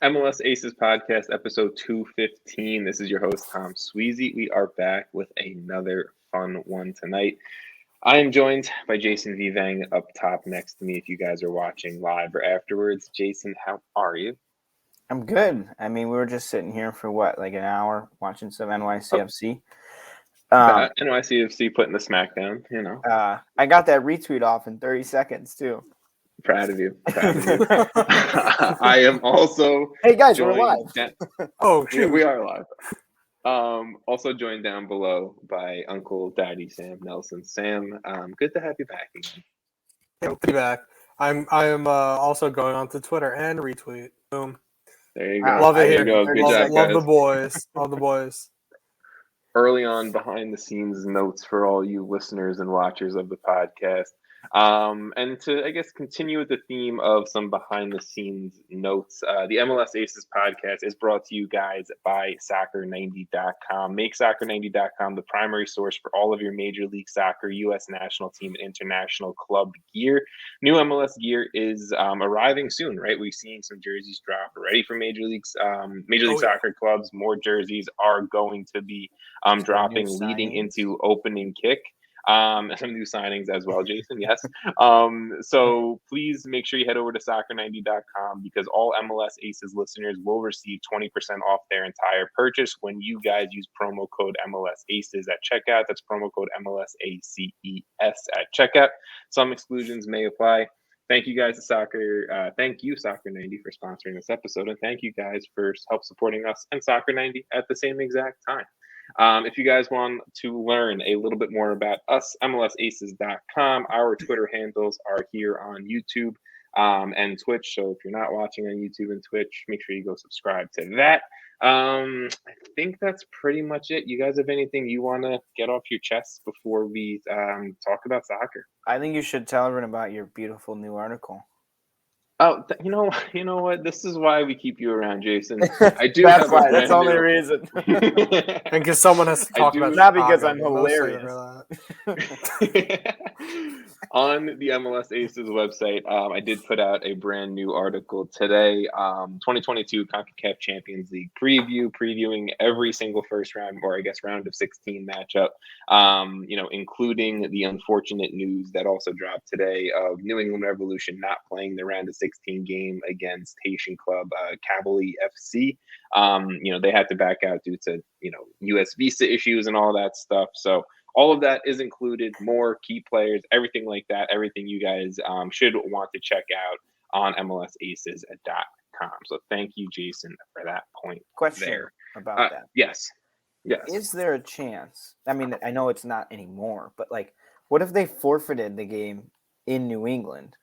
MLS Aces Podcast, episode 215. This is your host, Tom Sweezy. We are back with another fun one tonight. I am joined by Jason Vivang up top next to me if you guys are watching live or afterwards. Jason, how are you? I'm good. I mean, we were just sitting here for like an hour watching some NYCFC. NYCFC putting the smack down, you know. I got that retweet off in 30 seconds, too. Proud of you. I am also. Hey guys, we're live. Oh, shoot. We are live. Also joined down below by Uncle Daddy Sam Nelson. Sam, good to have you back again. Yeah, good to be back. I am also going on to Twitter and retweet. Boom. There you go. Love it here. Good job, love guys. the boys. Love the boys. Early on, behind the scenes notes for all you listeners and watchers of the podcast. And to, I guess, continue with the theme of some behind-the-scenes notes, the MLS Aces Podcast is brought to you guys by Soccer90.com. Make Soccer90.com the primary source for all of your Major League Soccer, U.S. national team, and international club gear. New MLS gear is arriving soon, right? We've seen some jerseys drop already for Major League Soccer clubs. More jerseys are going to be dropping leading into opening kick. Some new signings as well, Jason. Yes. So please make sure you head over to Soccer90.com because all MLS Aces listeners will receive 20% off their entire purchase when you guys use promo code MLS Aces at checkout. That's promo code MLSACES at checkout. Some exclusions may apply. Thank you guys to thank you Soccer90 for sponsoring this episode, and thank you guys for help supporting us and Soccer90 at the same exact time. If you guys want to learn a little bit more about us, MLSAces.com. Our Twitter handles are here on YouTube and Twitch. So if you're not watching on YouTube and Twitch, make sure you go subscribe to that. I think that's pretty much it. You guys have anything you want to get off your chest before we talk about soccer? I think you should tell everyone about your beautiful new article. Oh, you know what? This is why we keep you around, Jason. I do. That's why. That's the only reason. And because someone has to talk about it. Not because I'm hilarious. On the MLS Aces website, I did put out a brand new article today. 2022 CONCACAF Champions League previewing every single first round, or I guess round of 16 matchup. Including the unfortunate news that also dropped today of New England Revolution not playing the round of 16 game against Haitian club Cavalry FC. They had to back out due to U.S. visa issues and all that stuff. So all of that is included, more key players, everything like that, everything you guys should want to check out on MLSAces.com. So thank you, Jason, for that point. Question there. About that. Yes. Is there a chance? I mean, I know it's not anymore, but what if they forfeited the game in New England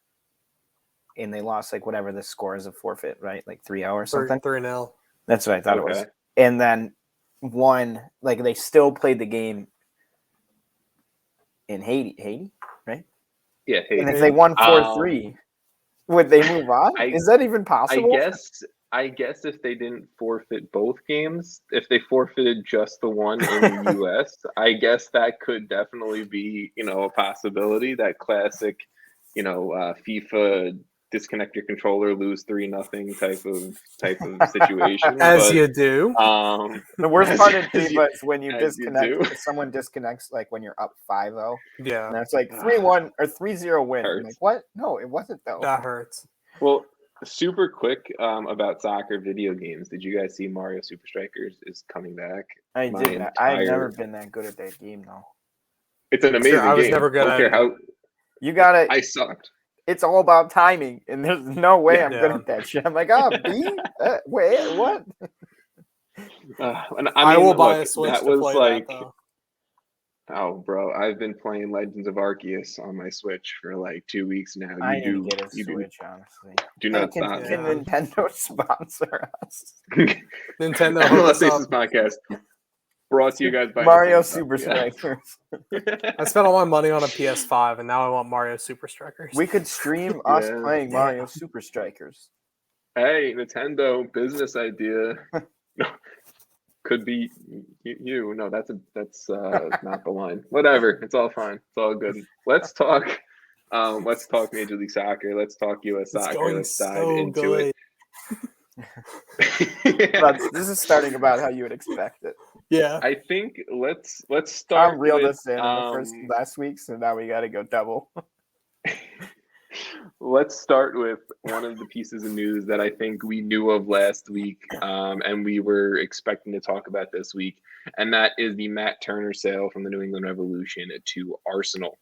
and they lost whatever the score is of forfeit, right? 3-0 or something? 3-0. That's what I thought it was. And then won, they still played the game in Haiti, right? Yeah, Haiti. And if they won 4-3, would they move on? Is that even possible? I guess if they didn't forfeit both games, if they forfeited just the one in the U.S., I guess that could definitely be, a possibility. That classic, FIFA disconnect your controller, lose 3-0 type of situation. You do. The worst part of FIFA is when you disconnect. If someone disconnects, when you're up 5-0. Yeah. And it's 3-1 or 3-0 win. I'm what? No, it wasn't though. That hurts. Well, super quick about soccer video games. Did you guys see Mario Super Strikers is coming back? I did. I've never been that good at that game though. It's an amazing game. I was never good at it. You got it. I sucked. It's all about timing, and there's no way I'm good at that shit. I'm B? Wait, what? And I will buy a Switch to play that, though. Oh, bro, I've been playing Legends of Arceus on my Switch for 2 weeks now. I need to get a Switch, honestly. Do not stop. Can Nintendo sponsor us? Nintendo MLS Aces Podcast. Brought to you guys by Mario Super Strikers. I spent all my money on a PS5, and now I want Mario Super Strikers. We could stream us playing Mario Super Strikers. Hey, Nintendo business idea. Could be you. No, that's not the line. Whatever. It's all fine. It's all good. Let's talk Major League Soccer. Let's talk U.S. soccer. Let's dive into it. But this is starting about how you would expect it. Yeah. I think let's start Tom reeled with us in the last week, so now we got to go double. let's start with one of the pieces of news that I think we knew of last week, and we were expecting to talk about this week, and that is the Matt Turner sale from the New England Revolution to Arsenal.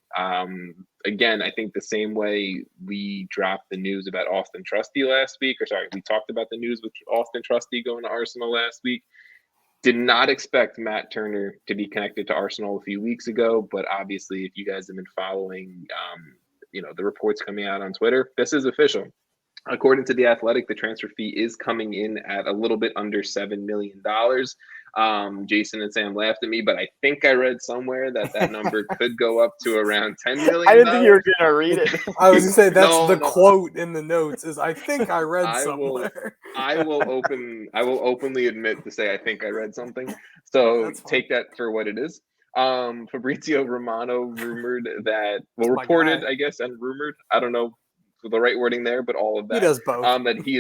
Again, I think the same way we dropped the news about Austin Trusty last week, we talked about the news with Austin Trusty going to Arsenal last week. Did not expect Matt Turner to be connected to Arsenal a few weeks ago, but obviously, if you guys have been following, the reports coming out on Twitter, this is official. According to The Athletic, the transfer fee is coming in at a little bit under $7 million. Jason and Sam laughed at me, but I think I read somewhere that number could go up to around $10 million. I didn't think you were going to read it. I was going to say, that's quote in the notes is, I think I read somewhere. I will openly admit to say I think I read something. So take that for what it is. Fabrizio Romano reported, I guess, and rumored, I don't know the right wording there, but all of that. He does both. That he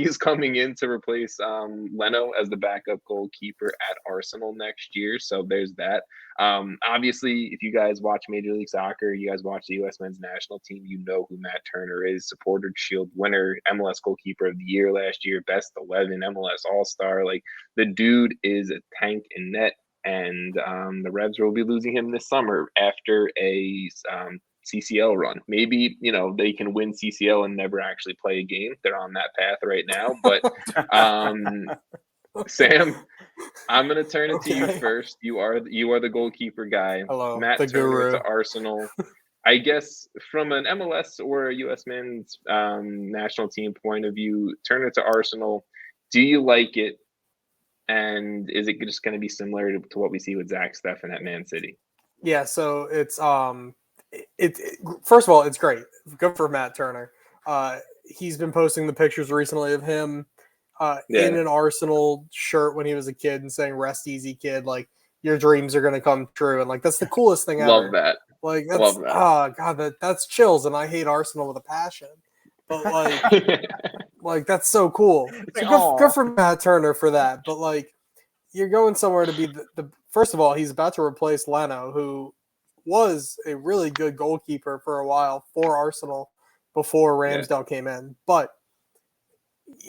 is coming in to replace Leno as the backup goalkeeper at Arsenal next year. So there's that. Obviously, if you guys watch Major League Soccer, you guys watch the U.S. men's national team, you know who Matt Turner is. Supporter Shield winner, MLS goalkeeper of the year last year, best 11 MLS All-Star. Like, the dude is a tank in net. And the Revs will be losing him this summer after a CCL run. Maybe, they can win CCL and never actually play a game. They're on that path right now. But Sam, I'm going to turn it to you first. You are the goalkeeper guy. Hello, Matt the Turner guru. to Arsenal. I guess from an MLS or a U.S. men's national team point of view, Turner to Arsenal, do you like it? And is it just going to be similar to what we see with Zach Steffen at Man City? Yeah, so it's first of all, it's great. Good for Matt Turner. He's been posting the pictures recently of him in an Arsenal shirt when he was a kid and saying "Rest easy, kid." Like, your dreams are going to come true, and like that's the coolest thing ever. Love that. Like, that's, love that. Oh god, that's chills, and I hate Arsenal with a passion. But like that's so cool. So good for Matt Turner for that. But like, you're going somewhere to be the first of all, he's about to replace Leno, who was a really good goalkeeper for a while for Arsenal before Ramsdale came in. But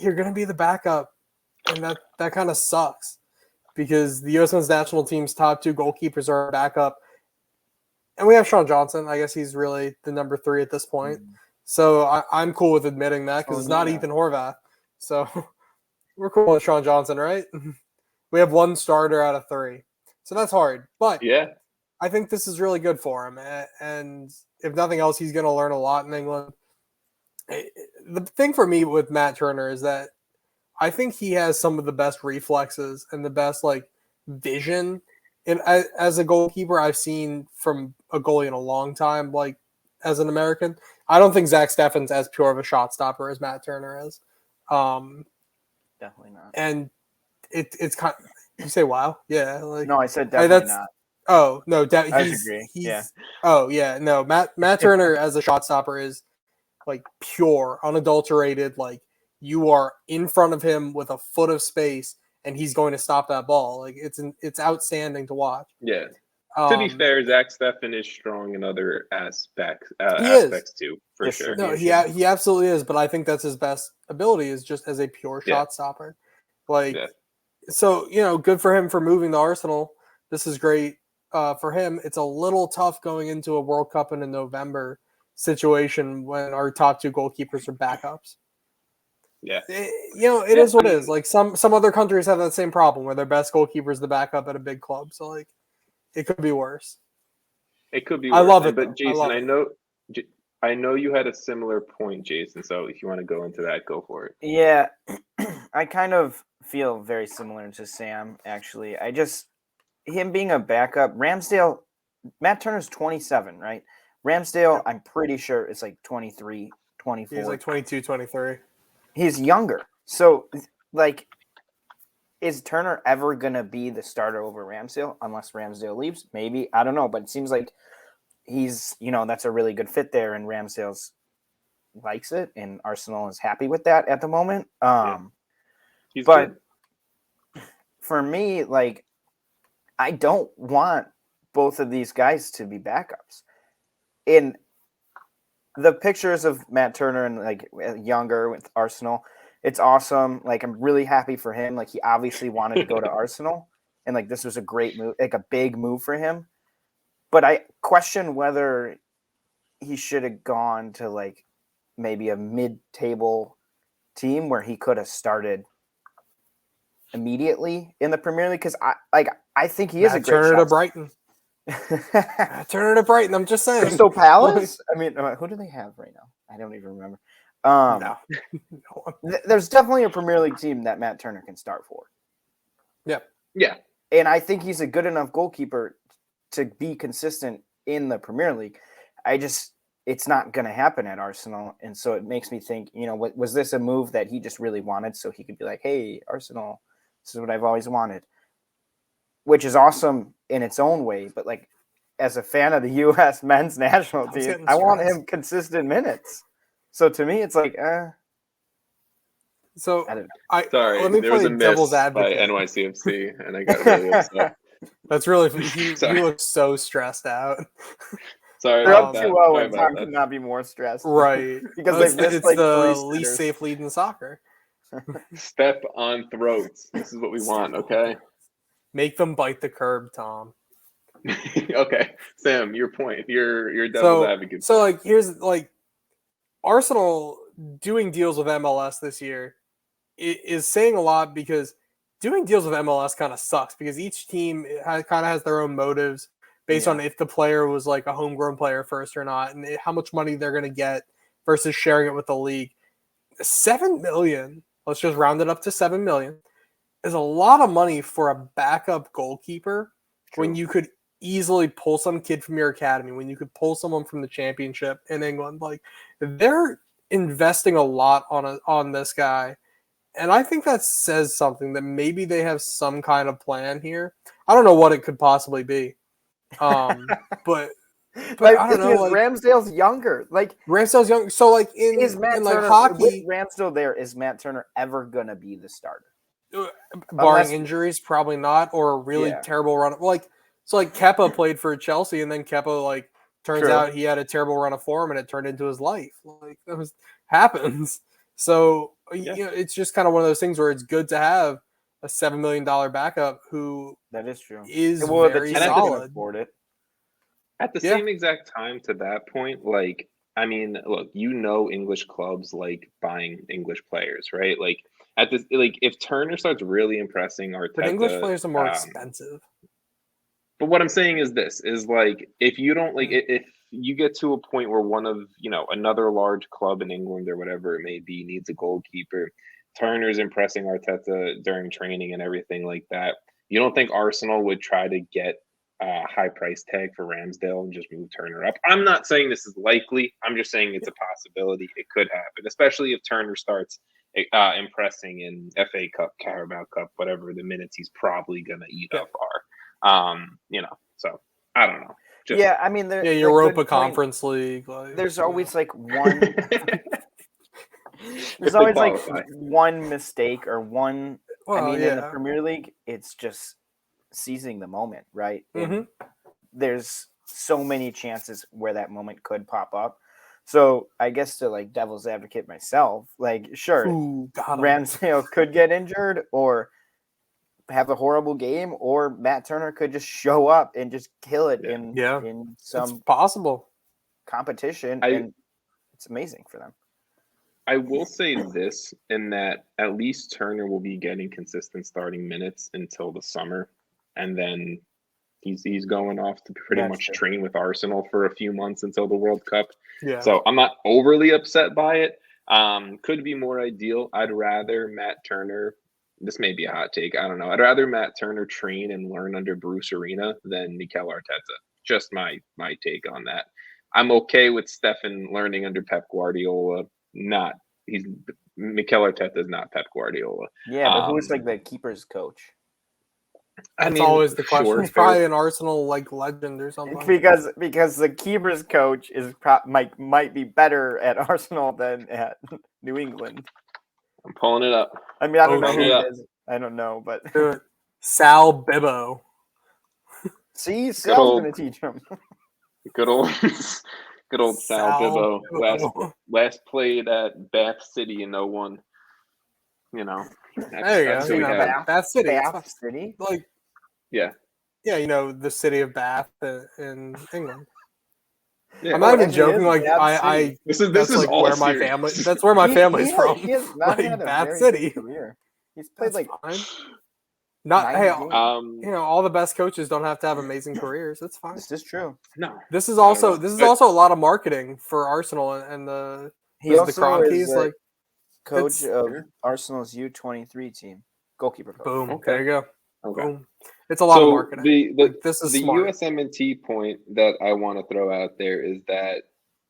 you're going to be the backup, and that kind of sucks because the U.S. men's national team's top two goalkeepers are backup. And we have Sean Johnson. I guess he's really the number 3 at this point. So I'm cool with admitting that because it's not Ethan Horvath. So we're cool with Sean Johnson, right? We have one starter out of 3. So that's hard. But I think this is really good for him. And if nothing else, he's going to learn a lot in England. The thing for me with Matt Turner is that I think he has some of the best reflexes and the best vision as a goalkeeper I've seen from a goalie in a long time, as an American. I don't think Zach Steffen's as pure of a shot stopper as Matt Turner is. Definitely not. And it's kind of, you say wow? Yeah. No, I said definitely not. Oh, no. I agree. Oh, yeah. No, Matt Turner as a shot stopper is pure, unadulterated. You are in front of him with a foot of space and he's going to stop that ball. It's outstanding to watch. Yeah. To be fair, Zach Steffen is strong in other aspects too, for sure. No, he absolutely is, but I think that's his best ability is just as a pure shot stopper. So, good for him for moving to Arsenal. This is great for him. It's a little tough going into a World Cup in a November situation when our top 2 goalkeepers are backups. Yeah. It is what it is. Some other countries have that same problem where their best goalkeeper is the backup at a big club. So, it could be worse. It could be worse. I love it, but Jason, I know you had a similar point, Jason. So if you want to go into that, go for it. Yeah, I kind of feel very similar to Sam. Actually, him being a backup. Ramsdale, Matt Turner's 27, right? Ramsdale, I'm pretty sure it's 23, 24. He's 22, 23. He's younger. So, is Turner ever going to be the starter over Ramsdale unless Ramsdale leaves? Maybe. I don't know. But it seems like he's, that's a really good fit there, and Ramsdale likes it, and Arsenal is happy with that at the moment. But for me, like, I don't want both of these guys to be backups. In the pictures of Matt Turner and like younger with Arsenal, it's awesome. Like, I'm really happy for him. Like, he obviously wanted to go to Arsenal, and like this was a great move, like a big move for him. But I question whether he should have gone to like maybe a mid-table team where he could have started immediately in the Premier League, because I think he is a great Turner shot. to Brighton. Turner to Brighton. I'm just saying. Crystal Palace. I mean, who do they have right now? I don't even remember. No. There's definitely a Premier League team that Matt Turner can start for. Yeah. And I think he's a good enough goalkeeper to be consistent in the Premier League. It's not going to happen at Arsenal. And so it makes me think, was this a move that he just really wanted so he could be like, hey, Arsenal, this is what I've always wanted, which is awesome in its own way. But like, as a fan of the U.S. men's national team, I want him consistent minutes. So to me, it's like, So sorry, let me there was play a miss devil's by advocate. NYCFC, and I got really upset. That's really you look so stressed out. Sorry, they're about up that. 2-0, Sorry and about Tom that. could not be more stressed, Right? because it's they've missed like the 3 least sitters. safe lead in soccer. Step on throats. This is what we want. Okay. Make them bite the curb, Tom. Okay, Sam, your point. You're devil's advocate. So like, here's like, Arsenal doing deals with MLS this year is saying a lot, because doing deals with MLS kind of sucks, because each team kind of has their own motives based on if the player was like a homegrown player first or not, and how much money they're going to get versus sharing it with the league. 7 million, let's just round it up to 7 million, is a lot of money for a backup goalkeeper. True. When you could easily pull some kid from your academy, when you could pull someone from the championship in England. Like, they're investing a lot on this guy. And I think that says something, that maybe they have some kind of plan here. I don't know what it could possibly be. But I don't know. Like, Ramsdale's younger. Like, Ramsdale's young. So like in like hockey, with Ramsdale there, is Matt Turner ever gonna be the starter? Barring injuries, probably not, or a really terrible run. Like, so like Kepa played for Chelsea, and then Kepa like turns out he had a terrible run of form, and it turned into his life. Like, that happens. So it's just kind of one of those things where it's good to have a $7 million backup who that is true is very solid. At the same exact time, to that point, like, I mean, look, English clubs like buying English players, right? Like, at this, like, if Turner starts really impressing Arteta, but English players are more expensive. But what I'm saying is this: is like, if you don't like, if you get to a point where one of another large club in England or whatever it may be needs a goalkeeper, Turner's impressing Arteta during training and everything like that. You don't think Arsenal would try to get a high price tag for Ramsdale and just move Turner up? I'm not saying this is likely. I'm just saying it's a possibility. It could happen, especially if Turner starts impressing in FA Cup, Carabao Cup, whatever the minutes he's probably gonna eat up are. So I don't know. I mean, Europa Conference League. Like, there's always like one. There's always like one mistake or one. In the Premier League, it's just seizing the moment, right? Mm-hmm. There's so many chances where that moment could pop up. So I guess to like devil's advocate myself, like, sure, Ramsdale could get injured or have a horrible game, or Matt Turner could just show up and just kill it in some possible competition, and it's amazing for them. I will say this, in that at least Turner will be getting consistent starting minutes until the summer, and then he's going off to pretty much train with Arsenal for a few months until the World Cup. Yeah. So I'm not overly upset by it. Could be more ideal. I'd rather Matt Turner. This may be a hot take. I don't know. I'd rather Matt Turner train and learn under Bruce Arena than Mikel Arteta. Just my take on that. I'm okay with Stefan learning under Pep Guardiola. Mikel Arteta is not Pep Guardiola. Yeah, but who's like the keeper's coach? That's always the question. It's probably an Arsenal like legend or something. Because the keeper's coach is might be better at Arsenal than at New England. I'm pulling it up. I mean, I don't know shit. who it is. I don't know, but Sal Bibbo. see, Sal's gonna teach him. Good old Sal Bibbo. Last played at Bath City in 01. You know, there you go. who we have. Bath City. Bath City. Like, yeah, the city of Bath in England. Yeah. I'm not even joking. Like this is like all where my serious. family. That's where my family's from. He has not like had a Bath very City. good career. He's played That's like fine. Not hey, games. all the best coaches don't have to have amazing careers. That's fine. This is true. No, this is also a lot of marketing for Arsenal and the he also the Cronkies, like coach of Arsenal's U23 team, goalkeeper coach. Boom. Okay. There you go. Okay. Boom. It's a lot of marketing. This is the smart. USMNT point that I want to throw out there is that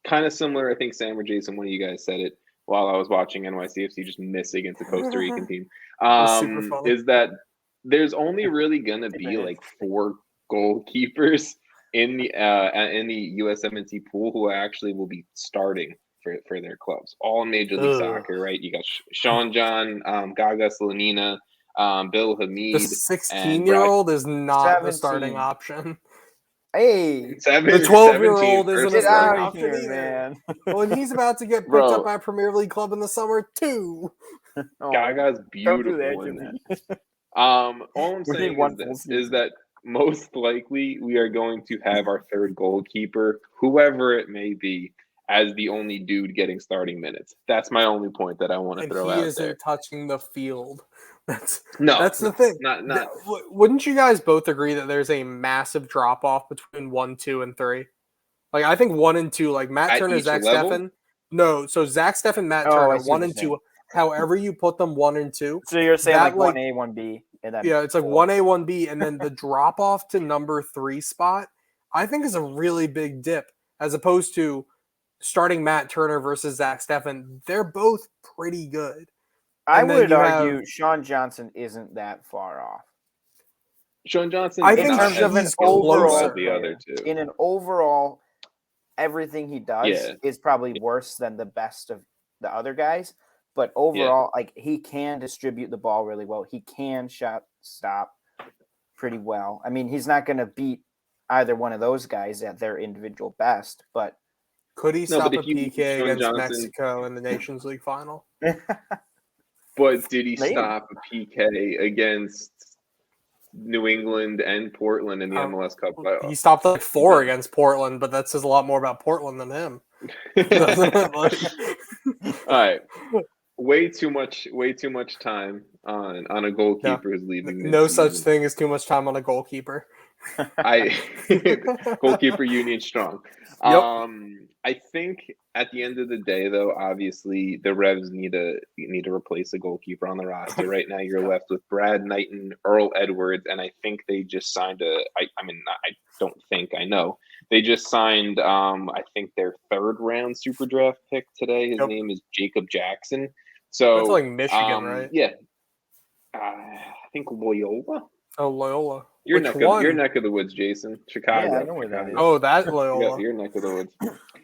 kind of similar. I think Sam or Jason, one of you guys said it while I was watching NYCFC just miss against the Costa Rican team. Is that there's only really gonna be like 4 goalkeepers in the USMNT pool who actually will be starting for their clubs, all in Major League Soccer, right? You got Sean John, Gaga Slanina, Bill Hamid. The 16-year-old is not the starting option. Hey, the 12-year-old isn't a starting option here, either. Man. Well, and he's about to get picked up by a Premier League club in the summer too. Gaga's beautiful in that. All I'm saying is that most likely we are going to have our third goalkeeper, whoever it may be, as the only dude getting starting minutes. That's my only point that I want to throw out there. He isn't touching the field. That's the thing. Not. Wouldn't you guys both agree that there's a massive drop off between 1, 2, and 3? Like I think 1 and 2, like Matt Turner, Zach Steffen. No, so Zach Steffen, Matt Turner, 1 and 2. However you put them, 1 and 2. So you're saying like 1A, 1B, and then it's like 1A, 1B, and then the drop off to number 3 spot, I think is a really big dip as opposed to starting Matt Turner versus Zach Steffen. They're both pretty good. I would argue Sean Johnson isn't that far off. Sean Johnson, I think in terms of an overall, the other two. In an overall, everything he does is probably worse than the best of the other guys. But overall, like he can distribute the ball really well. He can stop pretty well. I mean, he's not going to beat either one of those guys at their individual best, but could he stop a PK against Mexico in the Nations League final? But did he stop a PK against New England and Portland in the MLS Cup playoffs? He stopped like 4 against Portland, but that says a lot more about Portland than him. All right. Way too much time on a goalkeeper who's leaving. No such thing as too much time on a goalkeeper. Goalkeeper union strong. Yep. I think at the end of the day, though, obviously the Revs need to replace a goalkeeper on the roster. Right now, you're left with Brad Knighton, Earl Edwards, and I think they just signed I know they just signed. I think their 3rd round super draft pick today. His name is Jacob Jackson. So that's like Michigan, right? Yeah. I think Loyola. Oh, Loyola. Your neck of the woods, Jason. Chicago. Yeah, I know where that is. Oh, that Loyola. Your neck of the woods.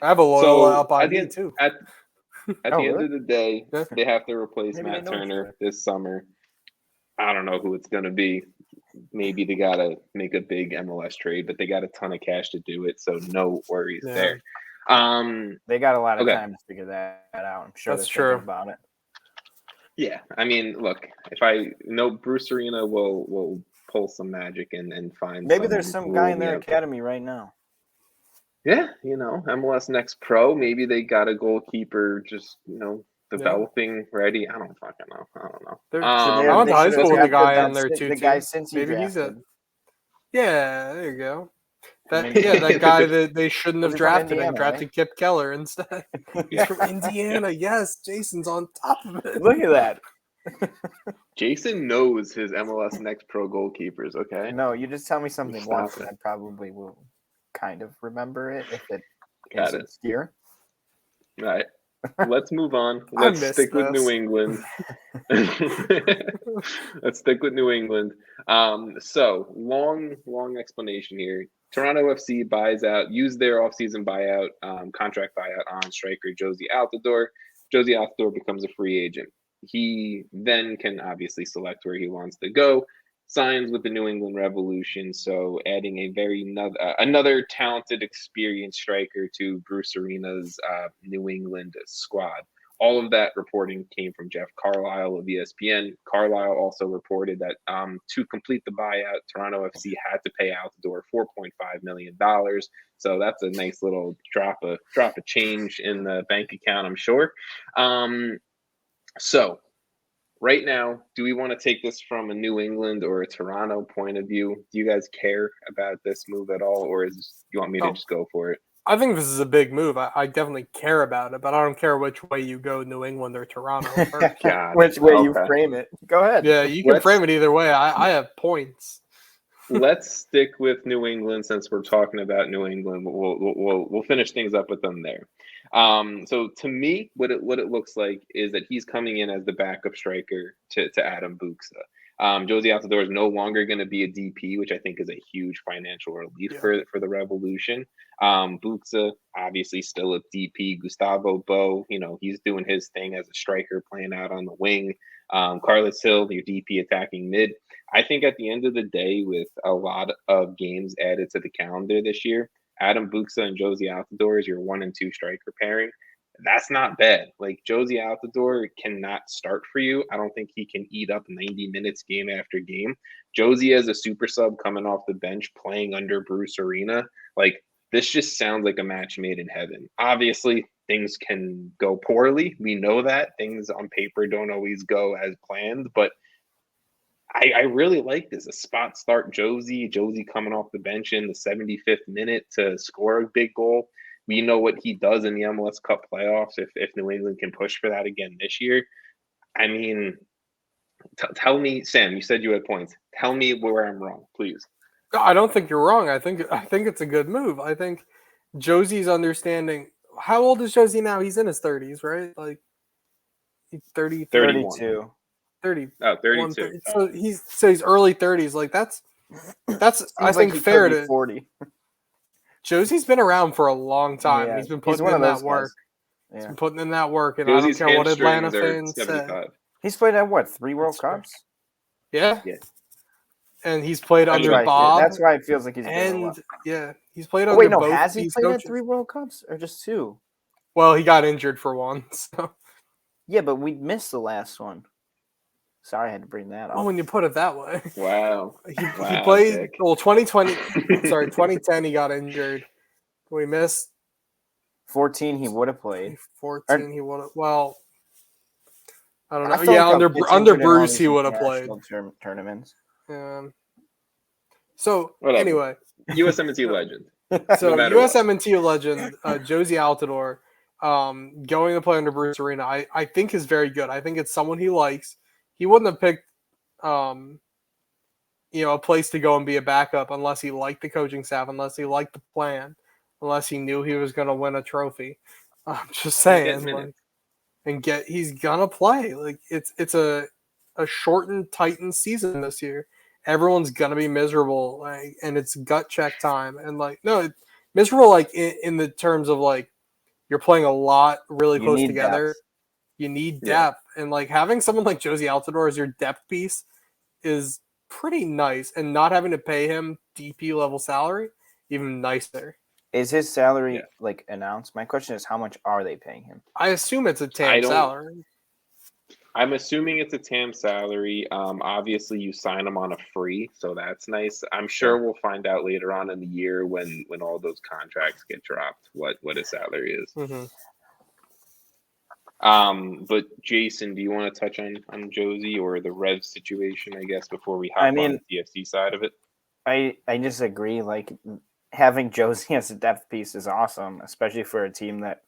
I have a Loyola up on me too. At the end of the day, they have to replace Matt Turner this summer. I don't know who it's going to be. Maybe they got to make a big MLS trade, but they got a ton of cash to do it, so no worries there. They got a lot of time to figure that out. I'm sure that's true about it. Yeah, I mean, look, if I know Bruce Arena will pull some magic and find. Maybe there's some guy in their academy right now. Yeah, MLS Next Pro. Maybe they got a goalkeeper just developing ready. I don't fucking know. I don't know. I went to high school with the guy on there too. The guy since maybe he's yeah, there you go. That guy that they shouldn't have drafted and drafted Kip Keller instead. He's from Indiana. Yes, Jason's on top of it. Look at that. Jason knows his MLS Next Pro goalkeepers, okay? No, you just tell me something once and I probably will kind of remember it if it is obscure. All right. Let's move on. Let's stick with New England. Let's stick with New England. So long explanation here. Toronto FC use their offseason buyout, contract buyout on striker Jozy Altidore. Jozy Altidore becomes a free agent. he then can obviously select where he wants to go. Signs with the New England Revolution, so adding a another talented, experienced striker to Bruce Arena's New England squad. All of that reporting came from Jeff Carlisle of ESPN. Carlisle also reported that to complete the buyout, Toronto FC had to pay Altidore $4.5 million. So that's a nice little drop of change in the bank account, I'm sure. So right now, do we want to take this from a New England or a Toronto point of view? Do you guys care about this move at all, or you want me to just go for it? I think this is a big move. I definitely care about it, but I don't care which way you go, New England or Toronto. Which way you frame it. Go ahead. Yeah, you can frame it either way. I have points. Let's stick with New England since we're talking about New England. We'll finish things up with them there. So to me, what it looks like is that he's coming in as the backup striker to Adam Buxa. Jozy Altidore is no longer going to be a DP, which I think is a huge financial relief for the Revolution. Buxa, obviously still a DP. Gustavo Bo, he's doing his thing as a striker, playing out on the wing. Carlos Hill, your DP attacking mid. I think at the end of the day, with a lot of games added to the calendar this year, Adam Buxa and Jozy Altidore is your 1 and 2 striker pairing. That's not bad. Like, Jozy Altidore cannot start for you. I don't think he can eat up 90 minutes game after game. Jozy as a super sub coming off the bench playing under Bruce Arena, like, this just sounds like a match made in heaven. Obviously, things can go poorly. We know that. Things on paper don't always go as planned, but I really like this. A spot start Jozy coming off the bench in the 75th minute to score a big goal. We know what he does in the MLS Cup playoffs if New England can push for that again this year. I mean, tell me, Sam, you said you had points. Tell me where I'm wrong, please. I don't think you're wrong. I think it's a good move. I think Jozy's understanding. How old is Jozy now? He's in his 30s, right? Like, he's 30, 32. 30. Oh, 32. So he's early 30s. Like, that's I think like fair to 40. Jozy's been around for a long time. Yeah, He's been putting in that work. Yeah. He's been putting in that work, and Jozy's I don't care what Atlanta fans say. He's played at what, 3 World Cups? Yeah. Yeah. And he's played under right. Bob. That's why it feels like he's been he's played under both. Has he played coaches. at 3 World Cups or just 2? Well, he got injured for one. So. Yeah, but we missed the last one. Sorry, I had to bring that up. Oh, when you put it that way. Wow. He played, Dick. 2010 he got injured. We missed. 14 he would have played. 14 he would have. Well, I don't know. Yeah, under Bruce he would have played. Tournaments. So, whatever. Anyway. USMNT legend. So, USMNT legend, Jozy Altidore, going to play under Bruce Arena, I think is very good. I think it's someone he likes. He wouldn't have picked, a place to go and be a backup unless he liked the coaching staff, unless he liked the plan, unless he knew he was going to win a trophy. I'm just saying, he's gonna play. Like, it's a shortened Titans season this year. Everyone's gonna be miserable, and it's gut check time. And miserable, in the terms of you're playing a lot really close together. Depth. You need depth, and having someone like Jozy Altidore as your depth piece is pretty nice. And not having to pay him DP level salary, even nicer. Is his salary announced? My question is, how much are they paying him? I assume it's a TAM salary. I'm assuming it's a TAM salary. Obviously, you sign him on a free, so that's nice. I'm sure we'll find out later on in the year when all those contracts get dropped what his salary is. Mm-hmm. But Jason, do you want to touch on Jozy or the Rev situation, I guess, before we hop on the TFC side of it? I disagree. Having Jozy as a depth piece is awesome, especially for a team that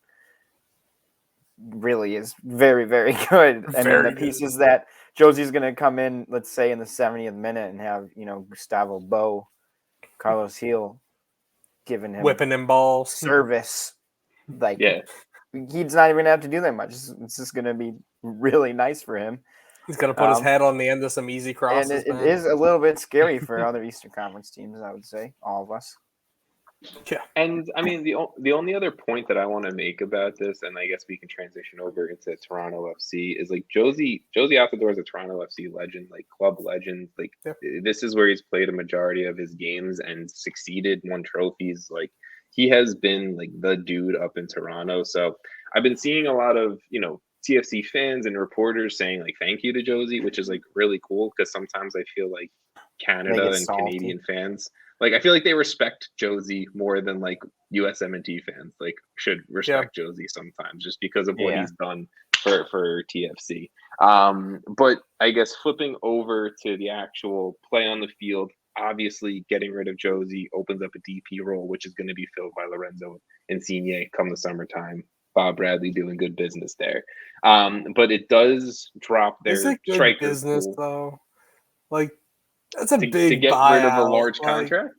really is very, very good. The pieces that Jozy's going to come in, let's say in the 70th minute, and have Gustavo Bo, Carlos Hill, giving him whipping him balls service. He's not even going to have to do that much. It's just going to be really nice for him. He's going to put his head on the end of some easy crosses. And it is a little bit scary for other Eastern Conference teams, I would say, all of us. Yeah. And I mean, the only other point that I want to make about this, and I guess we can transition over into Toronto FC, is like Jozy Altidore is a Toronto FC legend, like club legend. Like this is where he's played a majority of his games and succeeded, won trophies. Like he has been like the dude up in Toronto. So I've been seeing a lot of TFC fans and reporters saying like thank you to Jozy, which is like really cool because sometimes I feel like Canada and Canadian fans, like I feel like they respect Jozy more than like USMNT fans like should respect Jozy sometimes just because of what he's done for TFC. But I guess flipping over to the actual play on the field, obviously getting rid of Jozy opens up a DP role, which is going to be filled by Lorenzo Insigne come the summertime. Bob Bradley doing good business there. But it does drop their striker business pool. Though. Like that's a big to get buyout. rid of a large contract.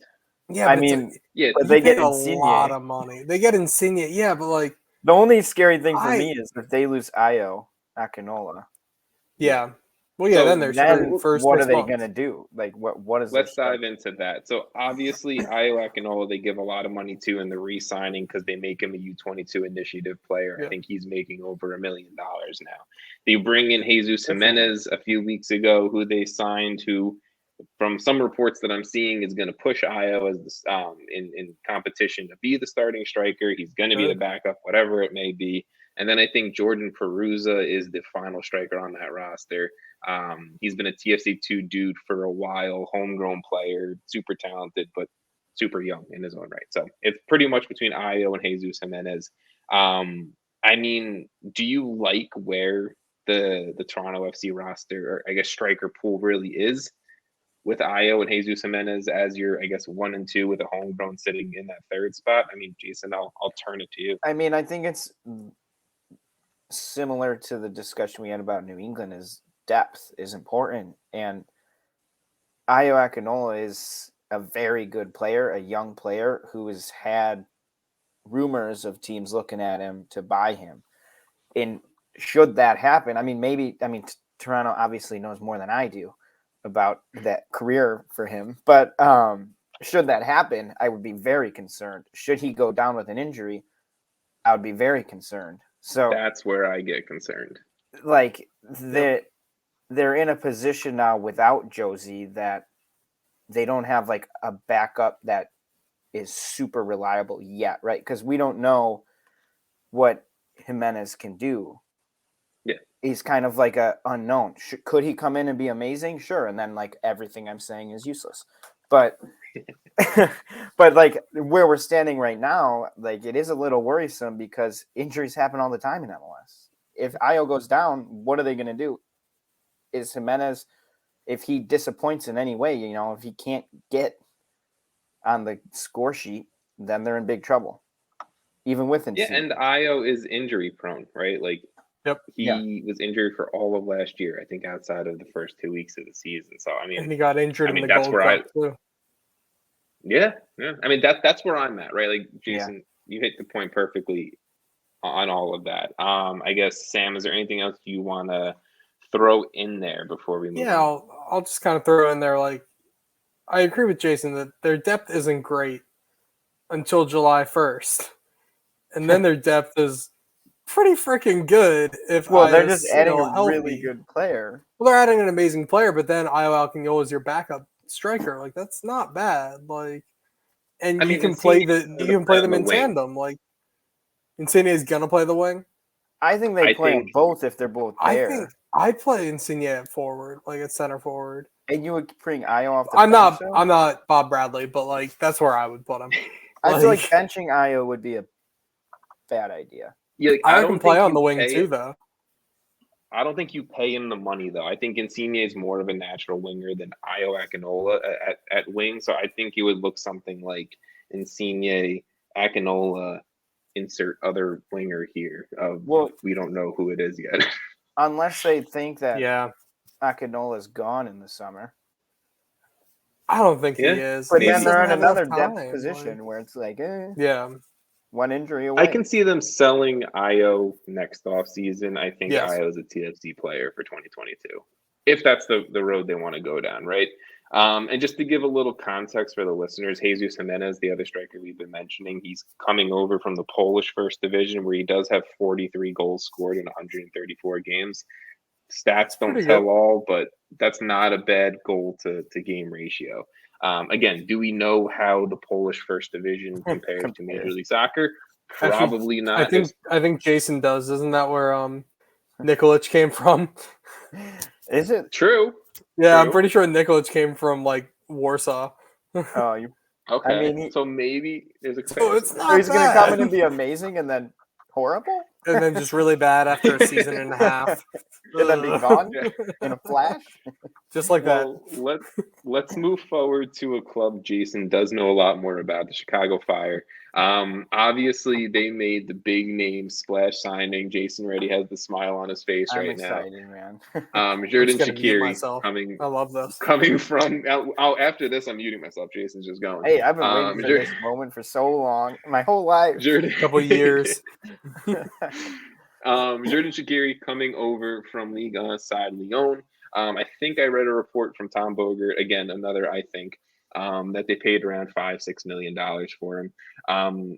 Yeah, I mean, but they get a lot of money. They get Insigne, yeah, but like the only scary thing for me is if they lose Ayo Akinola. Yeah. Well, yeah, so then they're first. What are they going to do? Like, what is? Let's dive into that. So obviously, Ayo Akinola, they give a lot of money to in the re-signing because they make him a U22 initiative player. I think he's making over $1 million now. They bring in Jesus Jimenez a few weeks ago, who they signed, who, from some reports that I'm seeing, is going to push Ayo as in competition to be the starting striker. He's going to be the backup, whatever it may be. And then I think Jordan Perusa is the final striker on that roster. He's been a TFC2 dude for a while, homegrown player, super talented, but super young in his own right. So it's pretty much between Ayo and Jesus Jimenez. I mean, do you like where the Toronto FC roster, or I guess striker pool, really is with Ayo and Jesus Jimenez as your, I guess, 1 and 2 with a homegrown sitting in that third spot? I mean, Jason, I'll turn it to you. I mean, I think it's similar to the discussion we had about New England. Is depth is important, and Ayo Akinola is a very good player, a young player who has had rumors of teams looking at him to buy him. And should that happen, Toronto obviously knows more than I do about that career for him, but should that happen, I would be very concerned. Should he go down with an injury, I would be very concerned. So that's where I get concerned. Like they're in a position now without Jozy that they don't have like a backup that is super reliable yet, right? Because we don't know what Jimenez can do. Yeah, he's kind of like a unknown. Could he come in and be amazing? Sure, and then like everything I'm saying is useless. But but like where we're standing right now, like it is a little worrisome because injuries happen all the time in MLS. If Ayo goes down, what are they going to do? Is Jimenez, if he disappoints in any way, if he can't get on the score sheet, then they're in big trouble. Even with Insigne. Yeah, and Ayo is injury prone, right? Like he was injured for all of last year, I think, outside of the first 2 weeks of the season. So I mean, and he got injured in the that's Gold where Cup too. Yeah. I mean, that's where I'm at, right? Like Jason, you hit the point perfectly on all of that. I guess, Sam, is there anything else you want to throw in there before we move on? I'll just kind of throw in there, like, I agree with Jason that their depth isn't great until July 1st. And then their depth is pretty freaking good if they're just adding a really good player. Well, they're adding an amazing player, but then Ayo Akinola is your backup striker. Like, that's not bad. Like, and you can play them in tandem. Like, Insigne is gonna play the wing. I think they play both if they're both there. I think I'd play Insigne at forward, like at center forward. And you would bring Ayo off the bench? I'm not Bob Bradley, but like that's where I would put him. I feel like benching Ayo would be a bad idea. Yeah, like, I can play on the wing too, though. I don't think you pay him the money, though. I think Insigne is more of a natural winger than Ayo Akinola at wing. So I think you would look something like Insigne, Akinola, insert other winger here. We don't know who it is yet. Unless they think that Akinola is gone in the summer. I don't think he is. But then they're in another depth position where it's like, one injury away. I can see them selling Ayo next offseason. I think Ayo is a TFC player for 2022. If that's the road they want to go down, right? And just to give a little context for the listeners, Jesus Jimenez, the other striker we've been mentioning, he's coming over from the Polish First Division, where he does have 43 goals scored in 134 games. Stats don't tell all, but that's not a bad goal to game ratio. Again, do we know how the Polish First Division compares to Major League Soccer? Probably not. I think Jason does. Isn't that where Nikolic came from? Is it true? Yeah, I'm pretty sure Nikolic came from like Warsaw. Oh, you. Okay. I mean, so maybe there's a. So it's not. So he's going to come in and be amazing, and then horrible, and then just really bad after a season and a half, and then be gone in a flash, just like that. Let's move forward to a club Jason does know a lot more about, the Chicago Fire. Obviously, they made the big name splash signing. Jason already has the smile on his face I'm right excited, now. Man. Jordan Shaqiri coming. I love this. Coming from. After this, I'm muting myself. Jason's just going. Hey, I've been waiting for this moment for so long, my whole life. Jordan, a couple years. Jordan Shaqiri coming over from Ligue 1 side Lyon. I think I read a report from Tom Bogert, again, another I think, that they paid around $5-6 million for him.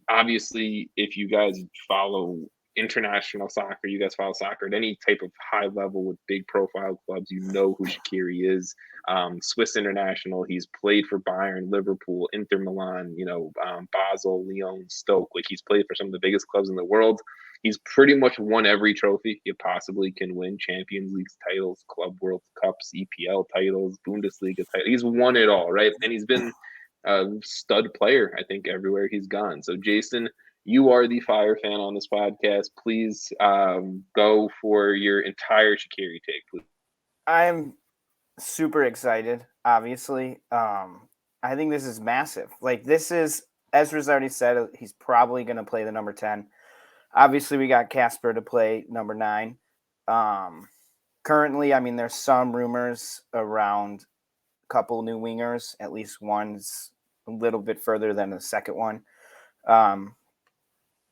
Obviously, if you guys follow international soccer, you guys follow soccer at any type of high level with big profile clubs, you know who Shaqiri is. Swiss international. He's played for Bayern, Liverpool, Inter Milan, Basel, Lyon, Stoke. Like, he's played for some of the biggest clubs in the world. He's pretty much won every trophy you possibly can win: Champions League titles, Club World Cups, EPL titles, Bundesliga titles. He's won it all, right? And he's been a stud player, I think, everywhere he's gone. So, Jason, you are the Fire fan on this podcast. Please go for your entire Shaqiri take, please. I'm super excited, obviously. I think this is massive. Like, this is, Ezra's already said, he's probably going to play the number 10. Obviously, we got Casper to play number 9. Currently, I mean, there's some rumors around a couple new wingers. At least one's a little bit further than the second one.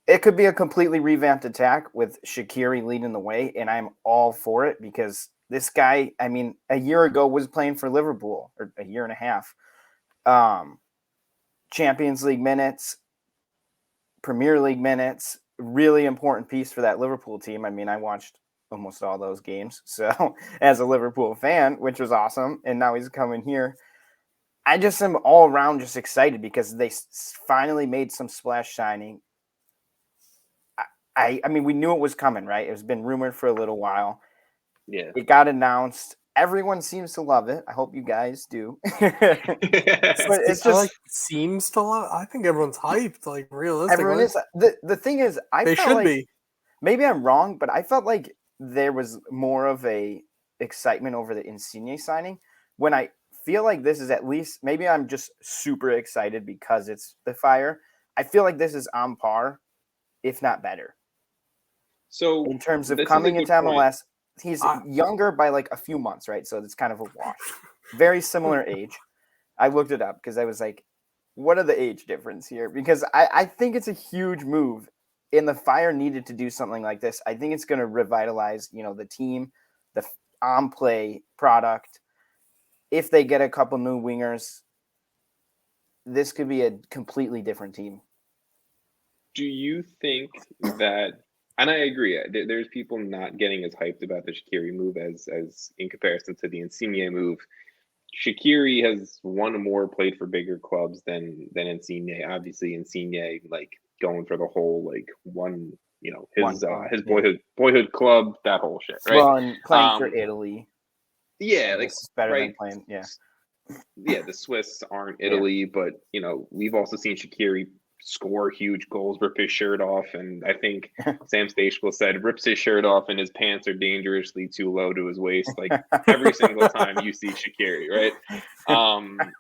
It could be a completely revamped attack with Shaqiri leading the way, and I'm all for it because this guy, I mean, a year ago was playing for Liverpool, or a year and a half. Champions League minutes, Premier League minutes, really important piece for that Liverpool team. I mean, I watched almost all those games, so as a Liverpool fan, which was awesome, and now he's coming here. I just am all around just excited because they finally made some splash signing. I mean, we knew it was coming, right? It's been rumored for a little while. Yeah. It got announced. Everyone seems to love it. I hope you guys do. But it's just seems to love. I think everyone's hyped. Like, realistically, everyone is. The thing is, they should be. Maybe I'm wrong, but I felt like there was more of a excitement over the Insigne signing. When I feel like this is at least, maybe I'm just super excited because it's the Fire. I feel like this is on par, if not better. So in terms of coming into MLS, he's younger by like a few months, right? So it's kind of a wash. Very similar age. I looked it up because I was like, what are the age difference here? Because I think it's a huge move, and the Fire needed to do something like this. I think it's going to revitalize, the team, the on-play product. If they get a couple new wingers, this could be a completely different team. Do you think that, and I agree, there's people not getting as hyped about the Shaqiri move as in comparison to the Insigne move. Shaqiri has won more, played for bigger clubs than Insigne. Obviously, Insigne, like, going for the whole, like, his boyhood club, that whole shit, right? Well, and playing for Italy. Yeah, like, it's better right? Than playing, yeah. Yeah, the Swiss aren't Italy, but, we've also seen Shaqiri score huge goals, rip his shirt off, and I think Sam Stachel said rips his shirt off and his pants are dangerously too low to his waist, like every single time you see Shaqiri, right?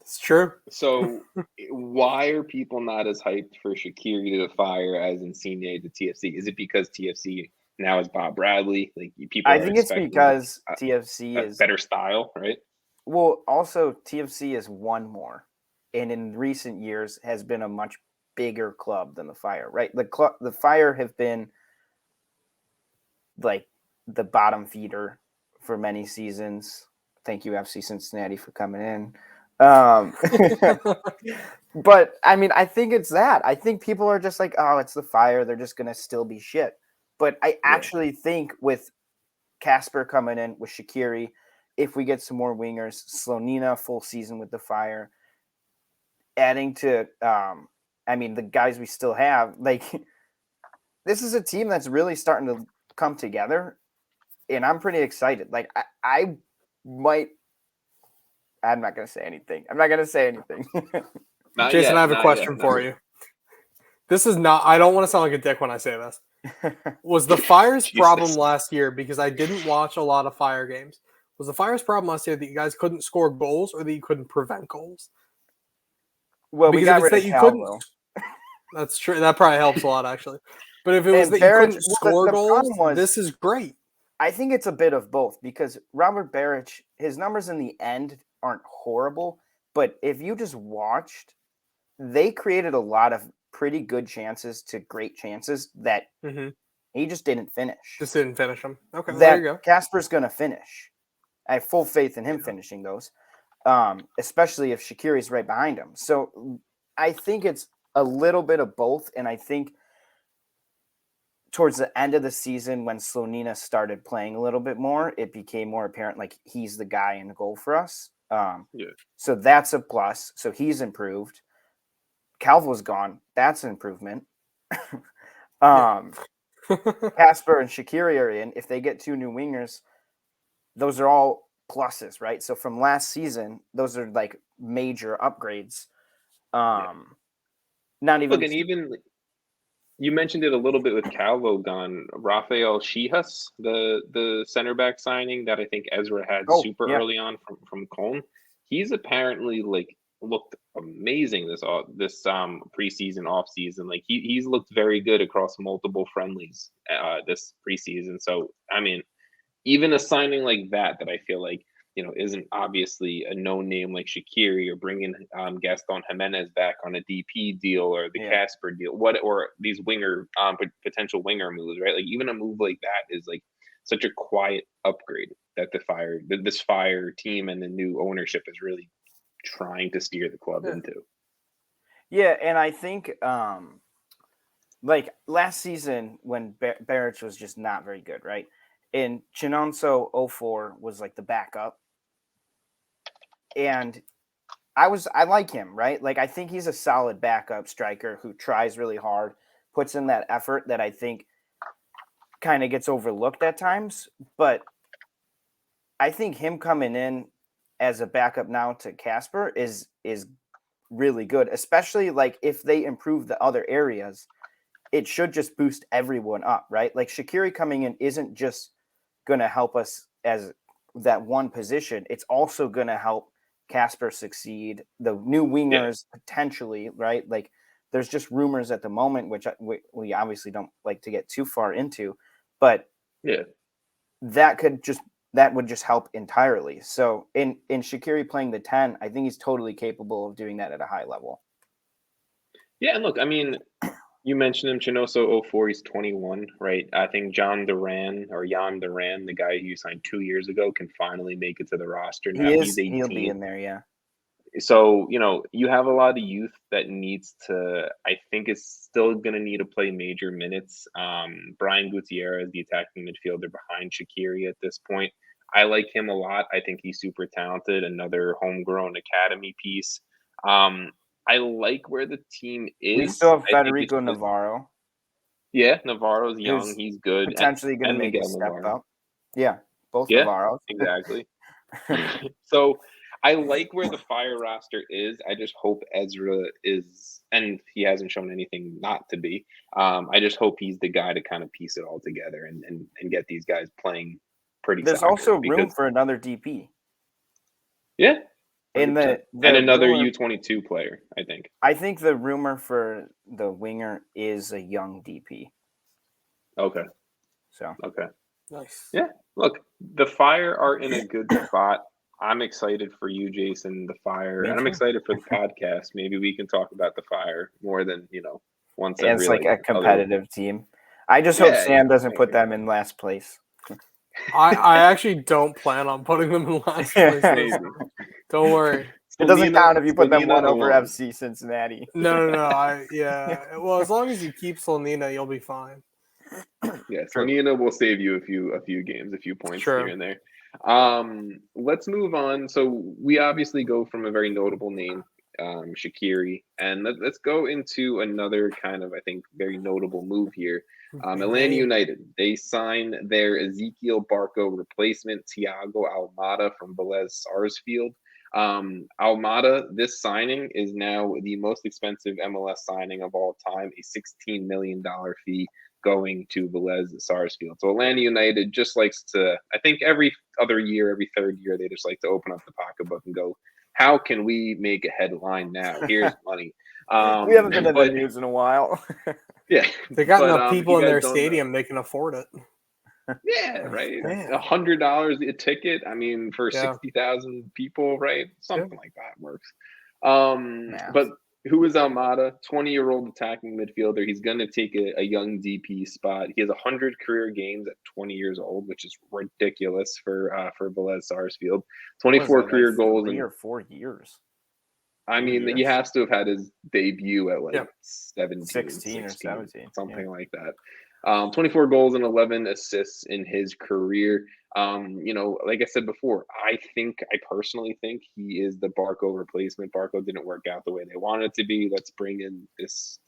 It's true. So why are people not as hyped for Shaqiri to the Fire as Insigne to TFC? Is it because TFC now is Bob Bradley? Like, people, I think it's because TFC is better style, right? Well, also TFC has won more, and in recent years has been a much bigger club than the Fire, right? The Fire have been like the bottom feeder for many seasons. thank you, FC Cincinnati, for coming in. But I mean, I think it's that. I think people are just like, oh, it's the Fire. They're just gonna still be shit. But I actually think with Casper coming in, with Shaqiri, if we get some more wingers, Slonina full season with the Fire, adding to, the guys we still have, like, this is a team that's really starting to come together, and I'm pretty excited. Like, I'm not going to say anything. Jason, I have a question for you. This is not – I don't want to sound like a dick when I say this. Was the Fire's problem last year, because I didn't watch a lot of Fire games, was the Fire's problem last year that you guys couldn't score goals or that you couldn't prevent goals? Well, because we got rid of Calvo. That's true. That probably helps a lot, actually. But if it was that you couldn't score goals, this is great. I think it's a bit of both, because Robert Beric, his numbers in the end aren't horrible, but if you just watched, they created a lot of pretty good chances to great chances that he just didn't finish. Just didn't finish them. Okay, there you go. Casper's going to finish. I have full faith in him finishing those, especially if Shaqiri's right behind him. So I think it's a little bit of both, and I think towards the end of the season, when Slonina started playing a little bit more, it became more apparent, like, he's the guy in goal for us. So that's a plus. So he's improved. Calvo's gone. That's an improvement. Casper and Shaqiri are in. If they get 2 new wingers, those are all pluses, right? So from last season, those are like major upgrades. Not even. Look, and even you mentioned it a little bit with Calvo gone. Rafael Shihas, the center back signing that I think Ezra had early on from Cologne. He's apparently looked amazing this preseason, off season. Like he's looked very good across multiple friendlies this preseason. So I mean, even a signing like that I feel like, isn't obviously a no name like Shaqiri, or bringing Gaston Jimenez back on a DP deal, or the Casper deal, or these potential winger moves, right? Like even a move like that is like such a quiet upgrade that this Fire team and the new ownership is really trying to steer the club into. Yeah, and I think like last season when Beric was just not very good, right? And Chinonso 04 was like the backup. And I like him, right? Like I think he's a solid backup striker who tries really hard, puts in that effort that I think kind of gets overlooked at times. But I think him coming in as a backup now to Casper is really good, especially like if they improve the other areas, it should just boost everyone up, right? Like Shaqiri coming in isn't just going to help us as that one position. It's also going to help Casper succeed. The new wingers potentially, right? Like there's just rumors at the moment, which we obviously don't like to get too far into, but that would just help entirely. So in Shaqiri playing the 10, I think he's totally capable of doing that at a high level. Yeah, and look, I mean, you mentioned him, Chinoso 04, he's 21, right? I think Jan Duran, the guy you signed 2 years ago, can finally make it to the roster now. He's 18. He'll be in there, yeah. So, you have a lot of youth that I think is still going to need to play major minutes. Brian Gutierrez, the attacking midfielder behind Shaqiri at this point. I like him a lot. I think he's super talented. Another homegrown academy piece. I like where the team is. We still have Federico Navarro. Yeah, Navarro's young. He's good. Potentially going to make a step up. Yeah, both Navarros. Exactly. So I like where the Fire roster is. I just hope Ezra is, and he hasn't shown anything not to be. I just hope he's the guy to kind of piece it all together and get these guys playing pretty. There's also room for another DP. Yeah. And another U22 player, I think. I think the rumor for the winger is a young DP. Okay. So. Okay. Nice. Yeah. Look, the Fire are in a good spot. I'm excited for you, Jason, the Fire. And I'm excited for the podcast. Maybe we can talk about the Fire more than, once every. It's like a competitive team. I just hope Sam doesn't put them in last place. I actually don't plan on putting them in last place. Maybe. Don't worry. It doesn't count if you put them one over alone. FC Cincinnati. No. Well, as long as you keep Slonina, you'll be fine. Yeah, Slonina will save you a few games, a few points True. here and there. Let's move on. So we obviously go from a very notable name, Shaqiri, and let's go into another kind of, I think, very notable move here. Atlanta United, they sign their Ezekiel Barco replacement, Thiago Almada from Velez Sarsfield. Almada, this signing is now the most expensive MLS signing of all time, a $16 million fee going to Velez Sarsfield. So Atlanta United just likes to, I think every third year, they just like to open up the pocketbook and go, how can we make a headline now? Here's money. We haven't been in the news in a while. Yeah. They got enough people in their stadium, they can afford it. Yeah, right. $100 a ticket. I mean, for 60,000 people, right? Something like that works. But who is Almada? 20-year-old attacking midfielder. He's going to take a young DP spot. He has 100 career games at 20 years old, which is ridiculous for Velez Sarsfield. 24 career goals in 3 or 4 years. I mean, he has to have had his debut at 17, 16 or 17, something like that. 24 goals and 11 assists in his career. Like I said before, I personally think he is the Barco replacement. Barco didn't work out the way they wanted it to be. Let's bring in this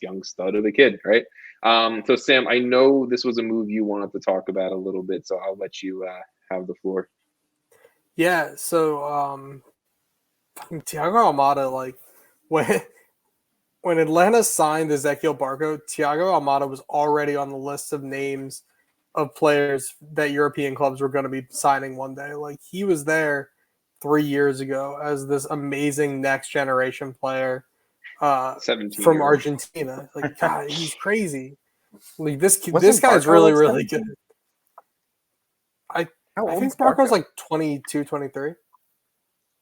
young stud of a kid, right? So Sam, I know this was a move you wanted to talk about a little bit, so I'll let you have the floor. Yeah, so Thiago Almada, like when Atlanta signed Ezekiel Barco, Thiago Almada was already on the list of names of players that European clubs were going to be signing one day. Like, he was there 3 years ago as this amazing next generation player from Argentina. Like, God, he's crazy. Like, this guy's really, really good. I think Barco's like 22, 23.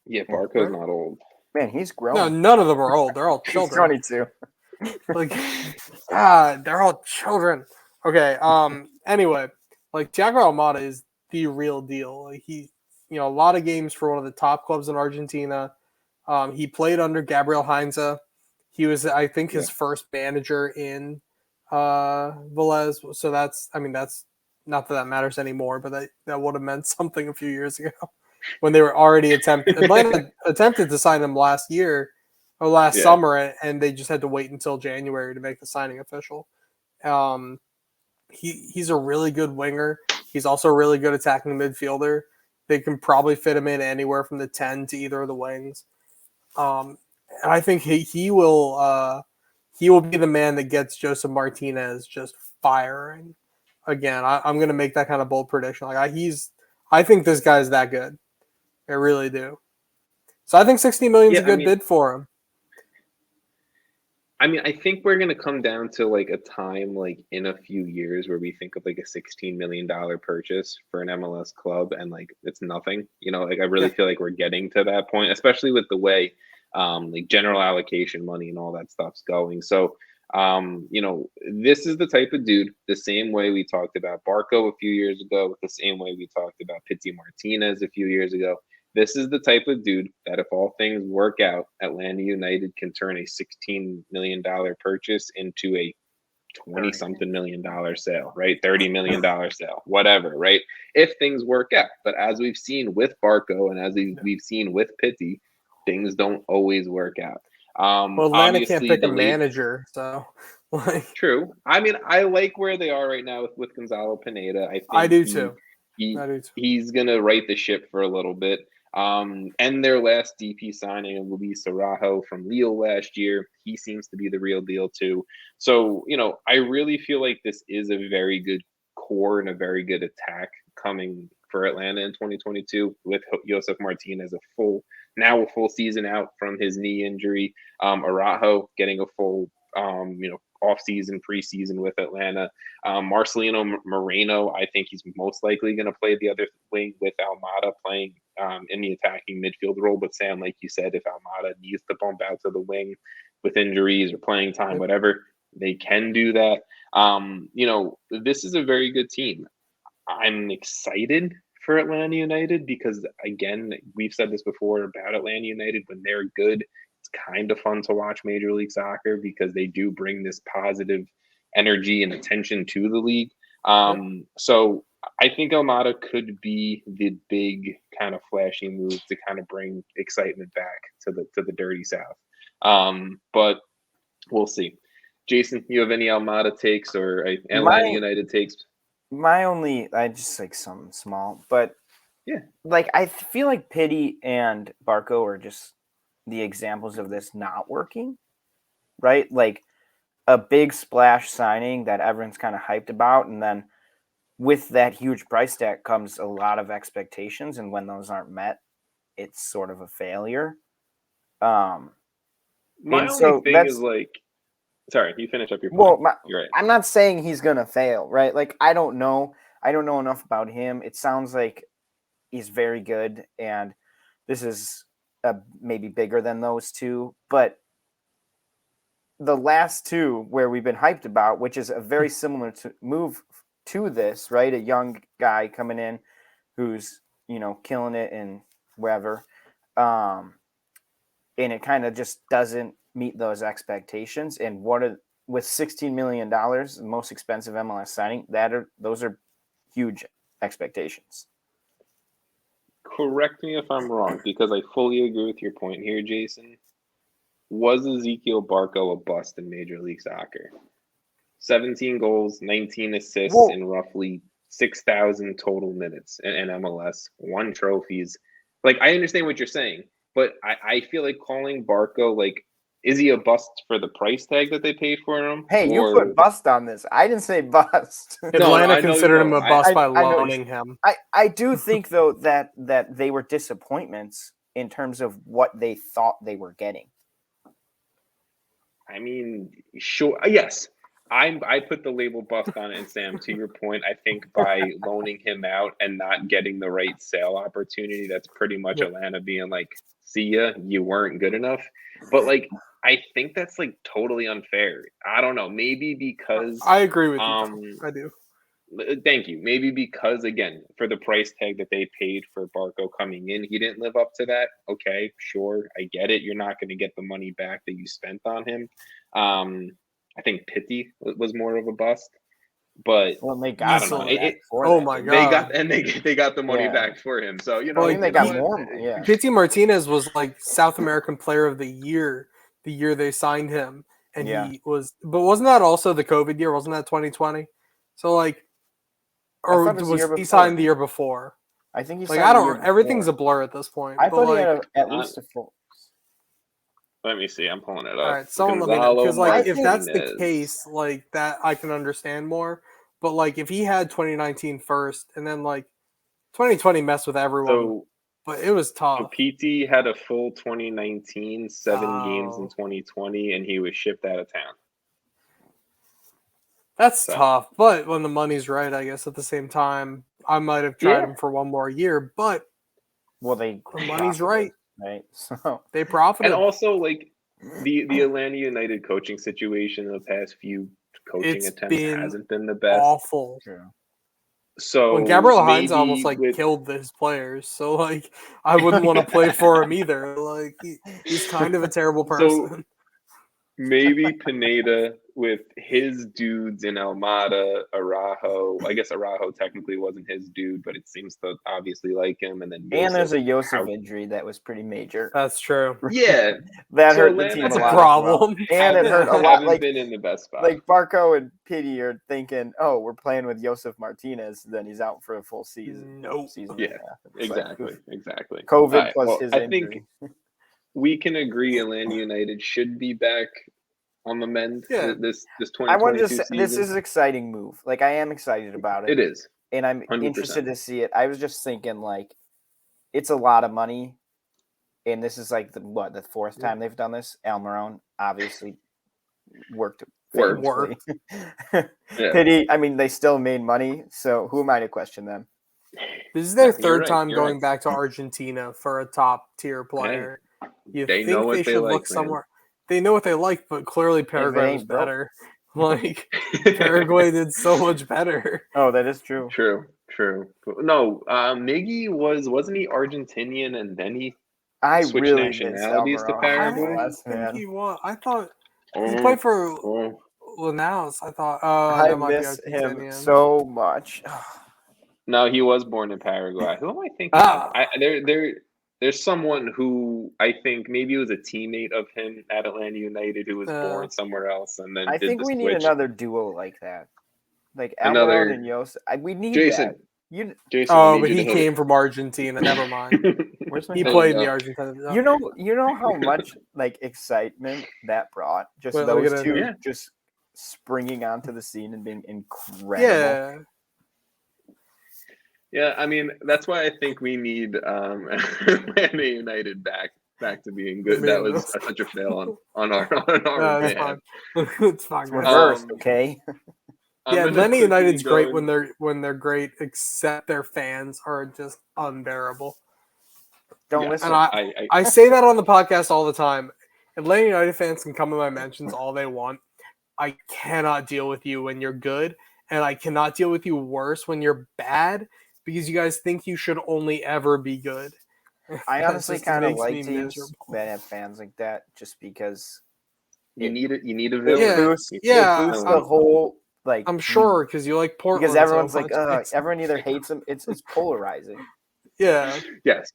Yeah, Barco's not old. Man, he's grown. No, none of them are old. They're all children. He's 22. Like, God, they're all children. Okay. Anyway, like, Thiago Almada is the real deal. Like, he, a lot of games for one of the top clubs in Argentina. He played under Gabriel Heinze. He was, I think, his first manager in Velez. So that's not that matters anymore, but that would have meant something a few years ago when they were already Atlanta attempted to sign him last summer, and they just had to wait until January to make the signing official. He's a really good winger. He's also a really good attacking midfielder. They can probably fit him in anywhere from the 10 to either of the wings. And I think he will be the man that gets Joseph Martinez just firing again. I'm going to make that kind of bold prediction. Like, I think this guy's that good. I really do. So I think $60 million is a good bid for him. I mean, I think we're going to come down to like a time like in a few years where we think of like a $16 million purchase for an MLS club, and like it's nothing. Like I really feel like we're getting to that point, especially with the way like general allocation money and all that stuff's going. So this is the type of dude, the same way we talked about Barco a few years ago, the same way we talked about Pity Martinez a few years ago. This is the type of dude that if all things work out, Atlanta United can turn a $16 million purchase into a $20-something million sale, right? $30 million sale, whatever, right? If things work out. But as we've seen with Barco and as we've seen with Pity, things don't always work out. Well, Atlanta can't pick a manager, so true. I mean, I like where they are right now with Gonzalo Pineda. I do too. He's gonna right the ship for a little bit. And their last DP signing, Luis Araujo from Lille last year, he seems to be the real deal too. So, I really feel like this is a very good core and a very good attack coming for Atlanta in 2022 with Josef Martinez a full season out from his knee injury. Araujo getting a full off-season, preseason with Atlanta. Marcelino Moreno, I think he's most likely going to play the other wing with Almada playing in the attacking midfield role. But Sam, like you said, if Almada needs to bump out to the wing with injuries or playing time, whatever, they can do that. This is a very good team. I'm excited for Atlanta United because, again, we've said this before about Atlanta United. When they're good, it's kind of fun to watch Major League Soccer because they do bring this positive energy and attention to the league. So I think Almada could be the big kind of flashy move to kind of bring excitement back to the dirty South. But we'll see. Jason, you have any Almada takes or Atlanta United takes? I just like some small, but yeah, like I feel like Pity and Barco are just the examples of this not working, right? Like a big splash signing that everyone's kind of hyped about, and then with that huge price tag comes a lot of expectations, and when those aren't met, it's sort of a failure. My only thing is like, sorry, you finish up your point. Well, You're right. I'm not saying he's gonna fail, right? Like I don't know enough about him. It sounds like he's very good, and this is maybe bigger than those two, but the last two where we've been hyped about, which is a very similar move to this, right? A young guy coming in who's, killing it and wherever. And it kind of just doesn't meet those expectations. And with $16 million, the most expensive MLS signing, those are huge expectations. Correct me if I'm wrong, because I fully agree with your point here, Jason. Was Ezekiel Barco a bust in Major League Soccer? 17 goals, 19 assists in roughly 6,000 total minutes in MLS, 1 trophies. Like, I understand what you're saying, but I feel like calling Barco, like, is he a bust for the price tag that they paid for him? Hey, you put bust on this. I didn't say bust. Atlanta considered him a bust by loaning him. I do think, though, that they were disappointments in terms of what they thought they were getting. I mean, sure. Yes. I put the label bust on it, and Sam, to your point, I think by loaning him out and not getting the right sale opportunity, that's pretty much Atlanta being like, see ya, you weren't good enough. But like, I think that's like totally unfair. I don't know. Maybe because I agree with you. I do. Thank you. Maybe because, again, for the price tag that they paid for Barco coming in, he didn't live up to that. Okay, sure. I get it. You're not going to get the money back that you spent on him. I think Pitti was more of a bust, but they got I don't know. My God! They got the money back for him. So I think they got more. Yeah, Pitti Martinez was like South American Player of the Year the year they signed him, and he was. But wasn't that also the COVID year? Wasn't that 2020? So like. Or was he signed the year before? I think he signed I don't. Everything's a blur at this point. I thought he had at least a full. Let me see. I'm pulling it up. All right, someone let me know, because like if that's the case, like that I can understand more. But like if he had 2019 first, and then like 2020 messed with everyone, but it was tough. So PT had a full 2019, 7 games in 2020, and he was shipped out of town. That's tough, but when the money's right, I guess at the same time, I might have tried him for one more year, but the money's right. Right. So they profited. And also like the Atlanta United coaching situation in the past few coaching attempts hasn't been the best. Awful. True. So when Gabriel Hines almost like killed his players, so like I wouldn't want to play for him either. Like he's kind of a terrible person. So maybe Pineda with his dudes in Almada, Araujo. I guess Araujo technically wasn't his dude, but it seems to obviously like him. And then there's a Joseph injury that was pretty major. That's true. Yeah, that hurt the team. That's a problem. And it hurt a lot. Like been in the best spot. Like Barco and Pitti are thinking, "Oh, we're playing with Joseph Martinez." Then he's out for a full season. Exactly. COVID plus his injury. I think we can agree Atlanta United should be back on the mend this 2022 I wanted to say, season. this is an exciting move. Like, I am excited about it. It is. And I'm 100%. interested to see it. I was just thinking, like, it's a lot of money. And this is, like, the fourth time they've done this. Almiron obviously worked. Pity, I mean, they still made money. So who am I to question them? This is their third time going back to Argentina for a top-tier player. You think they should look somewhere. They know what they like, but clearly Paraguay was better. Like Paraguay did so much better. Oh, that is true. True. True. No, Miggy wasn't he Argentinian and then he I switched really miss nationalities to Almiron. Paraguay? I MLS, think man. he was. I thought he Oh, played for oh. Linares. I thought, oh, I that might be miss him Argentinian. so much. No, he was born in Paraguay. Who am I thinking Ah. of? There's someone who I think maybe it was a teammate of him at Atlanta United who was born somewhere else and then I did think the we switch. need another duo like that. Like Another- Almiron and Yos. We need Jason. that. You Jason, I Oh, need but you he to hit came from Argentina. Never mind. where's my He There played you in the go. Argentina. You know how much like excitement that brought? Just Wait, let me those get in two here. just springing onto the scene and being incredible. Yeah. Yeah, I mean that's why I think we need Atlanta United back to being good. That was such a fail on our No, it's behalf. fine. It's fine. It's guys. reversed, okay? I'm Yeah, gonna Atlanta quickly United's go great in- when they're great, except their fans are just unbearable. Don't Yeah, listen. And I say that on the podcast all the time. Atlanta United fans can come in my mentions all they want. I cannot deal with you when you're good, and I cannot deal with you worse when you're bad because you guys think you should only ever be good. I That honestly just kind of makes like me teams miserable. that have fans like that, just because you need a it villain. boosts, yeah, it boosts I'm- the whole like. I'm sure because you like Portland. because everyone's so like, much. everyone either hates them. It's polarizing. Yeah. Yes.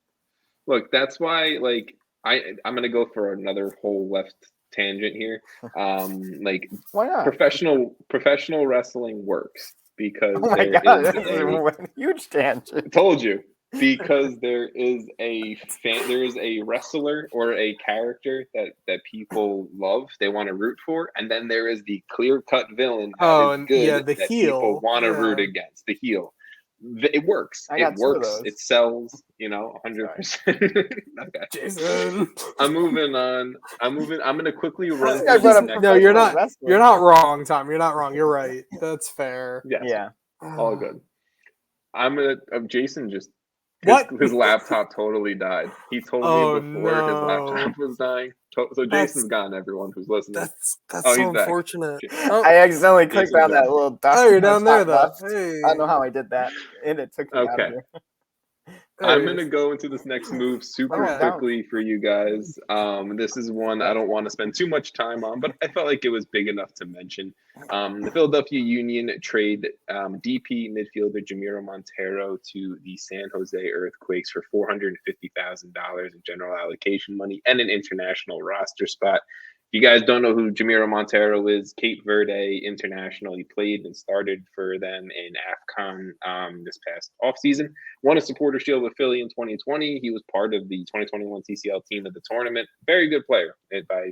Look, that's why like I'm gonna go for another whole left tangent here. Like Why not? professional wrestling works because Oh my there god, is this is a huge tangent. told you because there is a wrestler or a character that people love, they want to root for, and then there is the clear-cut villain that is and good the that heel. people want to Yeah. root against, the heel. It works. I got It two of works. those. It sells, 100%. Okay. Jason. I'm moving on. I'm going to quickly run This guy through brought the up next. No, you're not. wrestling. You're not wrong, Tom. You're not wrong. You're right. That's fair. Yes, Yeah. all good. Jason just What? his laptop totally died. He told Oh, me before his no. laptop was dying. So Jason's gone. Everyone who's listening. That's Oh, so he's back. unfortunate. Jason. Oh, I accidentally clicked Jason's on that back. little dot. oh, you're down there top though. left. Hey. I don't know how I did that, and it took me out Okay. of here. I'm going to go into this next move super Okay. quickly for you guys. This is one I don't want to spend too much time on, but I felt like it was big enough to mention. The Philadelphia Union trade DP midfielder Jamiro Monteiro to the San Jose Earthquakes for $450,000 in general allocation money and an international roster spot. If you guys don't know who Jamiro Monteiro is, Cape Verde international. He played and started for them in AFCON this past offseason. Won a supporter shield with Philly in 2020. He was part of the 2021 TCL team of the tournament. Very good player by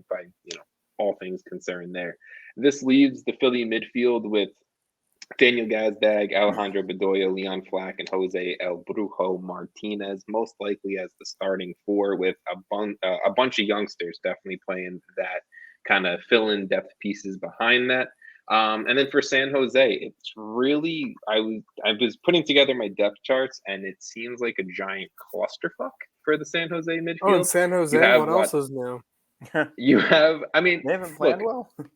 all things concerned there. This leaves the Philly midfield with Daniel Gazdag, Alejandro Bedoya, Leon Flack, and Jose El Brujo Martinez, most likely as the starting four, with a bunch of youngsters definitely playing that kind of fill-in depth pieces behind that. And then for San Jose, it's really I was putting together my depth charts, and it seems like a giant clusterfuck for the San Jose midfield. Oh, in San Jose, what else is new? You have, I mean, They haven't planned look, well.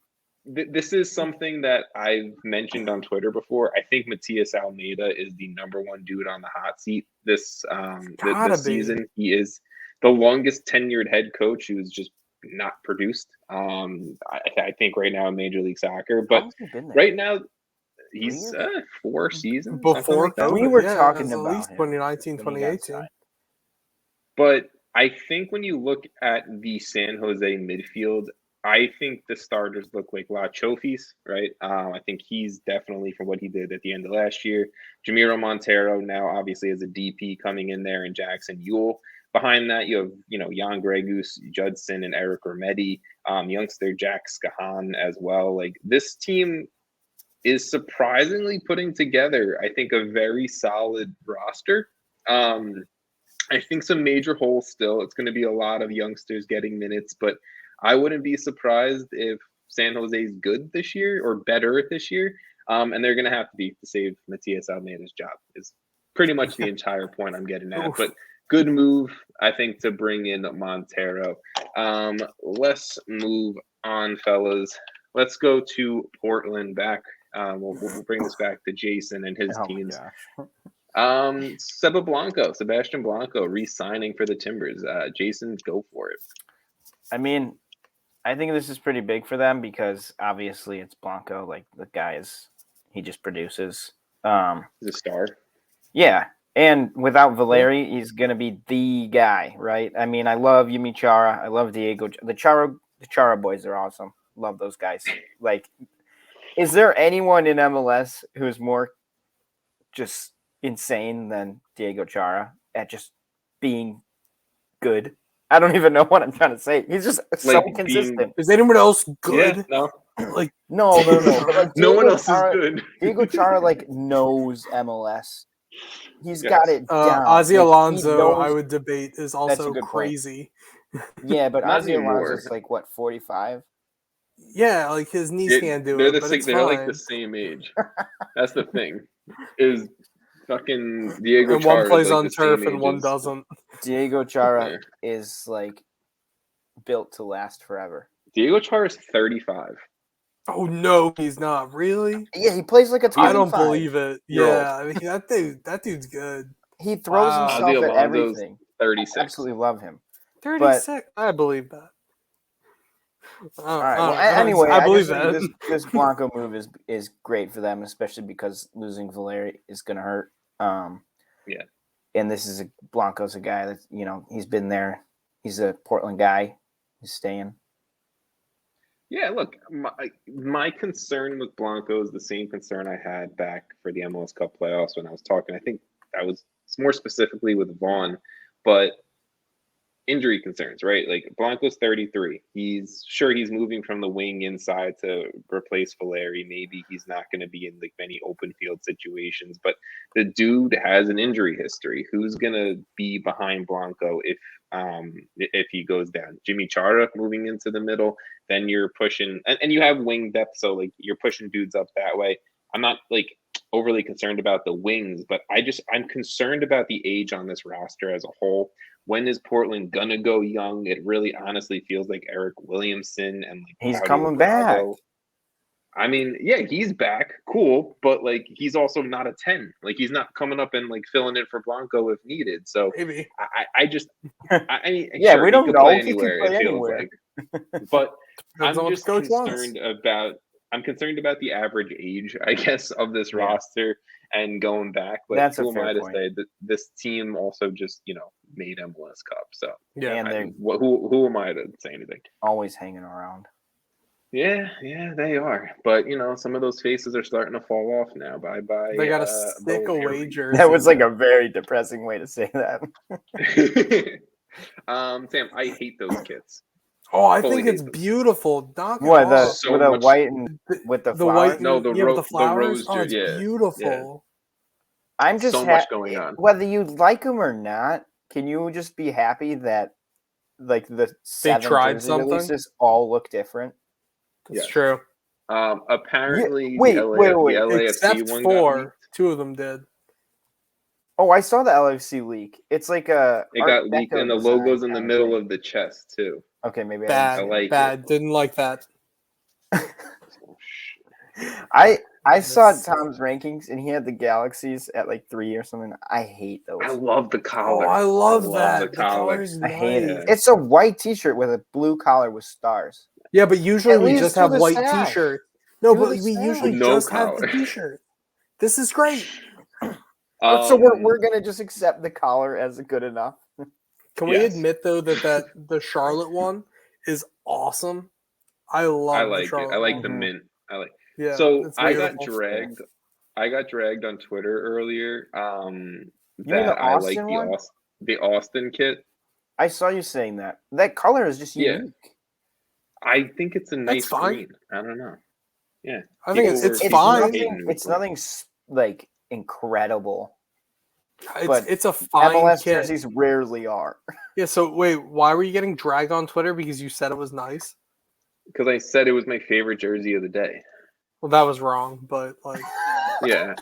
This is something that I've mentioned on Twitter before. I think Matias Almada is the number one dude on the hot seat this season. He is the longest tenured head coach who's just not produced. I think right now in Major League Soccer, but How has he been there? right now he's 4 seasons Before like that. We were yeah, talking it was about at least him 2019, when he got 2018. signed. But I think when you look at the San Jose midfield, I think the starters look like La Chofis, right? I think he's definitely, from what he did at the end of last year. Jamiro Monteiro now obviously as a DP coming in there, and Jackson Ewell. Behind that, you have, Jan Gregus, Judson, and Eric Remedi, youngster Jack Skahan as well. Like, this team is surprisingly putting together, I think, a very solid roster. I think some major holes still. It's going to be a lot of youngsters getting minutes, but I wouldn't be surprised if San Jose is good this year or better this year. And they're going to have to be to save Matias Almeida's job is pretty much the entire point I'm getting at. But good move, I think, to bring in Montero. Let's move on, fellas. Let's go to Portland back. We'll bring this back to Jason and his teams. Sebastian Blanco, re-signing for the Timbers. Jason, go for it. I mean, I think this is pretty big for them because obviously it's Blanco. Like the guy he just produces. He's a star. Yeah, and without Valeri, he's gonna be the guy, right? I mean, I love Yumi Chara. I love Diego. The Chara boys are awesome. Love those guys. Like, is there anyone in MLS who's more just insane than Diego Chara at just being good? I don't even know what I'm trying to say. He's just so consistent. Is anyone else good? Yeah, no. Like no. Like, no one else is good. Diego Chara knows MLS. He's got it down. Ozzy Alonso, I would debate, is also crazy. Yeah, but Ozzy Alonso's 45? Yeah, like his knees can't do it. They're like the same age. That's the thing. Is fucking Diego Chara. One plays on turf and one doesn't. Diego Chara is built to last forever. Diego Chara is 35. Oh no, he's not. Really? Yeah, he plays like a 25. I don't believe it. Yeah, I mean that dude's good. He throws himself at everything. 36. I absolutely love him. 36. I believe that. All right. Well, anyway, I believe that this Blanco move is great for them, especially because losing Valeri is going to hurt. Yeah. And this is Blanco's a guy that he's been there. He's a Portland guy. He's staying. Yeah, look, my concern with Blanco is the same concern I had back for the MLS Cup playoffs when I was talking. I think that was more specifically with Vaughn, but injury concerns, right? Like Blanco's 33. He's moving from the wing inside to replace Valeri. Maybe he's not going to be in many open field situations, but the dude has an injury history. Who's going to be behind Blanco if he goes down? Jimmy Chara moving into the middle, then you're pushing and you have wing depth, so you're pushing dudes up that way. I'm not overly concerned about the wings, but I'm concerned about the age on this roster as a whole. When is Portland gonna go young? It really honestly feels like Eric Williamson and he's coming back. I mean, yeah, he's back. Cool, but he's also not a 10. He's not coming up and filling in for Blanco if needed. So maybe I just yeah, sure, we don't know. Play anywhere, it feels like. But I'm just concerned about the average age, I guess, of this roster and going back. But that's who a fair am I to point. say that this team also just made MLS Cup? So yeah, and who am I to say anything? Always hanging around. Yeah, they are. But some of those faces are starting to fall off now. Bye. They got a stick away jersey. That was a very depressing way to say that. Sam, I hate those kits. Oh, I think it's beautiful. What with a white and with the flowers? White? No, the flowers. The rose, it's beautiful. Yeah. I'm just so much going on. Whether you like them or not, can you just be happy that the they tried something? Releases all look different? That's true. Apparently, wait. the LAFC Except one for two of them did. Oh, I saw the LAFC leak. It's it got leaked, and the logo's in the middle of the chest too. Okay, maybe bad. Didn't like that. I saw Tom's rankings, and he had the Galaxies at 3 or something. I hate those. I love the collar. Oh, I love that. The collar. I hate it. It's a white T-shirt with a blue collar with stars. Yeah, but usually we just have white T-shirt. No, but we usually just have the T-shirt. This is great. So we're gonna just accept the collar as good enough. Can we admit though that the Charlotte one is awesome? I like it. I like the mint. Yeah. So I got dragged. I got dragged on Twitter earlier. That I like the Austin kit. I saw you saying that. That color is just unique. I think it's a nice green. I don't know. Yeah, I think it's fine. It's nothing incredible. It's a fine MLS kit. jerseys rarely are. Yeah. So wait, why were you getting dragged on Twitter? Because you said it was nice. Because I said it was my favorite jersey of the day. Well, that was wrong, but yeah,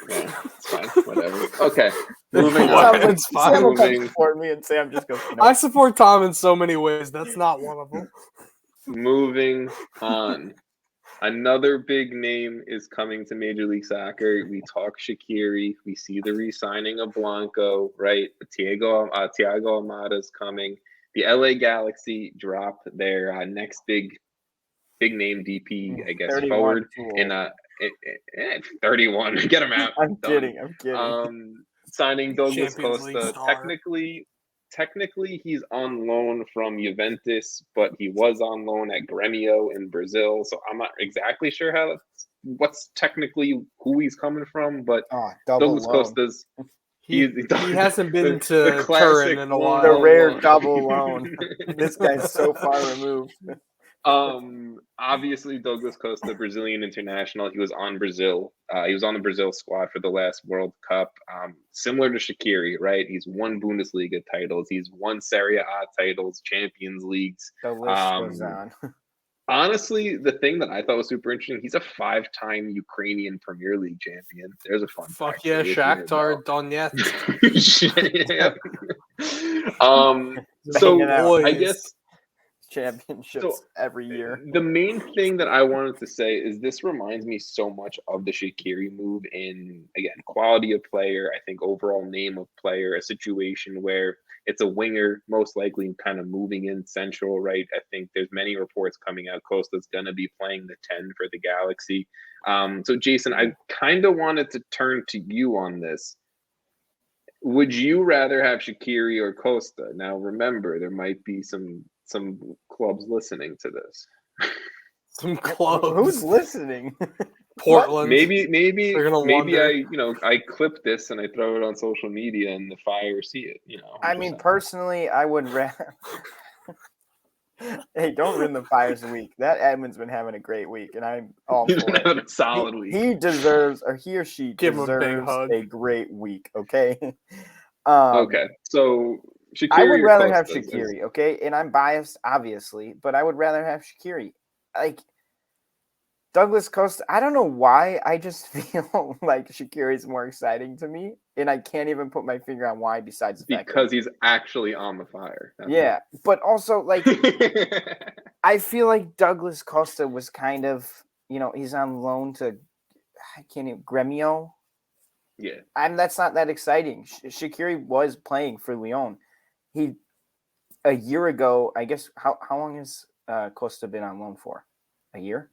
it's fine. Whatever. Okay, moving on. It's fine. Sam will come support me, and Sam just goes. No. I support Tom in so many ways. That's not one of them. Moving on. Another big name is coming to Major League Soccer. We talk Shaqiri. We see the re-signing of Blanco, right? Thiago Almada is coming. The LA Galaxy dropped their next big name DP, I guess, 31 forward too old. in 31. Get him out. I'm Done. kidding. Signing Douglas Champions League Costa. star. Technically, he's on loan from Juventus, but he was on loan at Grêmio in Brazil. So I'm not exactly sure what's technically who he's coming from. But Double Douglas loan. Costa's He hasn't been to classic Turin in a while. The rare double loan. This guy's so far removed. Obviously Douglas Costa, Brazilian international. He was on Brazil. He was on the Brazil squad for the last World Cup. Similar to Shaqiri, right? He's won Bundesliga titles. He's won Serie A titles, Champions Leagues. The list goes on. Honestly, the thing that I thought was super interesting, he's a 5-time Ukrainian Premier League champion. There's a fun Fuck fact yeah, for you Shakhtar Donetsk. So Banging I out. guess Championships every year. the main thing that I wanted to say is this reminds me so much of the Shaqiri move in, again, quality of player, I think overall name of player, a situation where it's a winger, most likely kind of moving in central, right? I think there's many reports coming out. Costa's going to be playing the 10 for the Galaxy. So, Jason, I kind of wanted to turn to you on this. Would you rather have Shaqiri or Costa? Now, remember, there might be some clubs listening to this. Some clubs. Who's listening? Portland. Maybe wonder. I clip this and I throw it on social media and the Fire see it. Personally, I would rather. Hey, don't ruin the Fire's week. That Edmund's been having a great week, and I'm all He's for been it. having a solid week. He deserves, or he or she Give him a big deserves hug. a great week. Okay. Okay, so Shaqiri I would rather have Costa Shaqiri. Okay, and I'm biased, obviously, but I would rather have Shaqiri. Like Douglas Costa, I don't know why. I just feel like Shaqiri is more exciting to me, and I can't even put my finger on why. Besides the fact because he's actually on the Fire. Yeah, but also like I feel like Douglas Costa was kind of, he's on loan to Grêmio. Yeah, that's not that exciting. Shaqiri was playing for Lyon. A year ago, I guess. How long has Costa been on loan for? A year?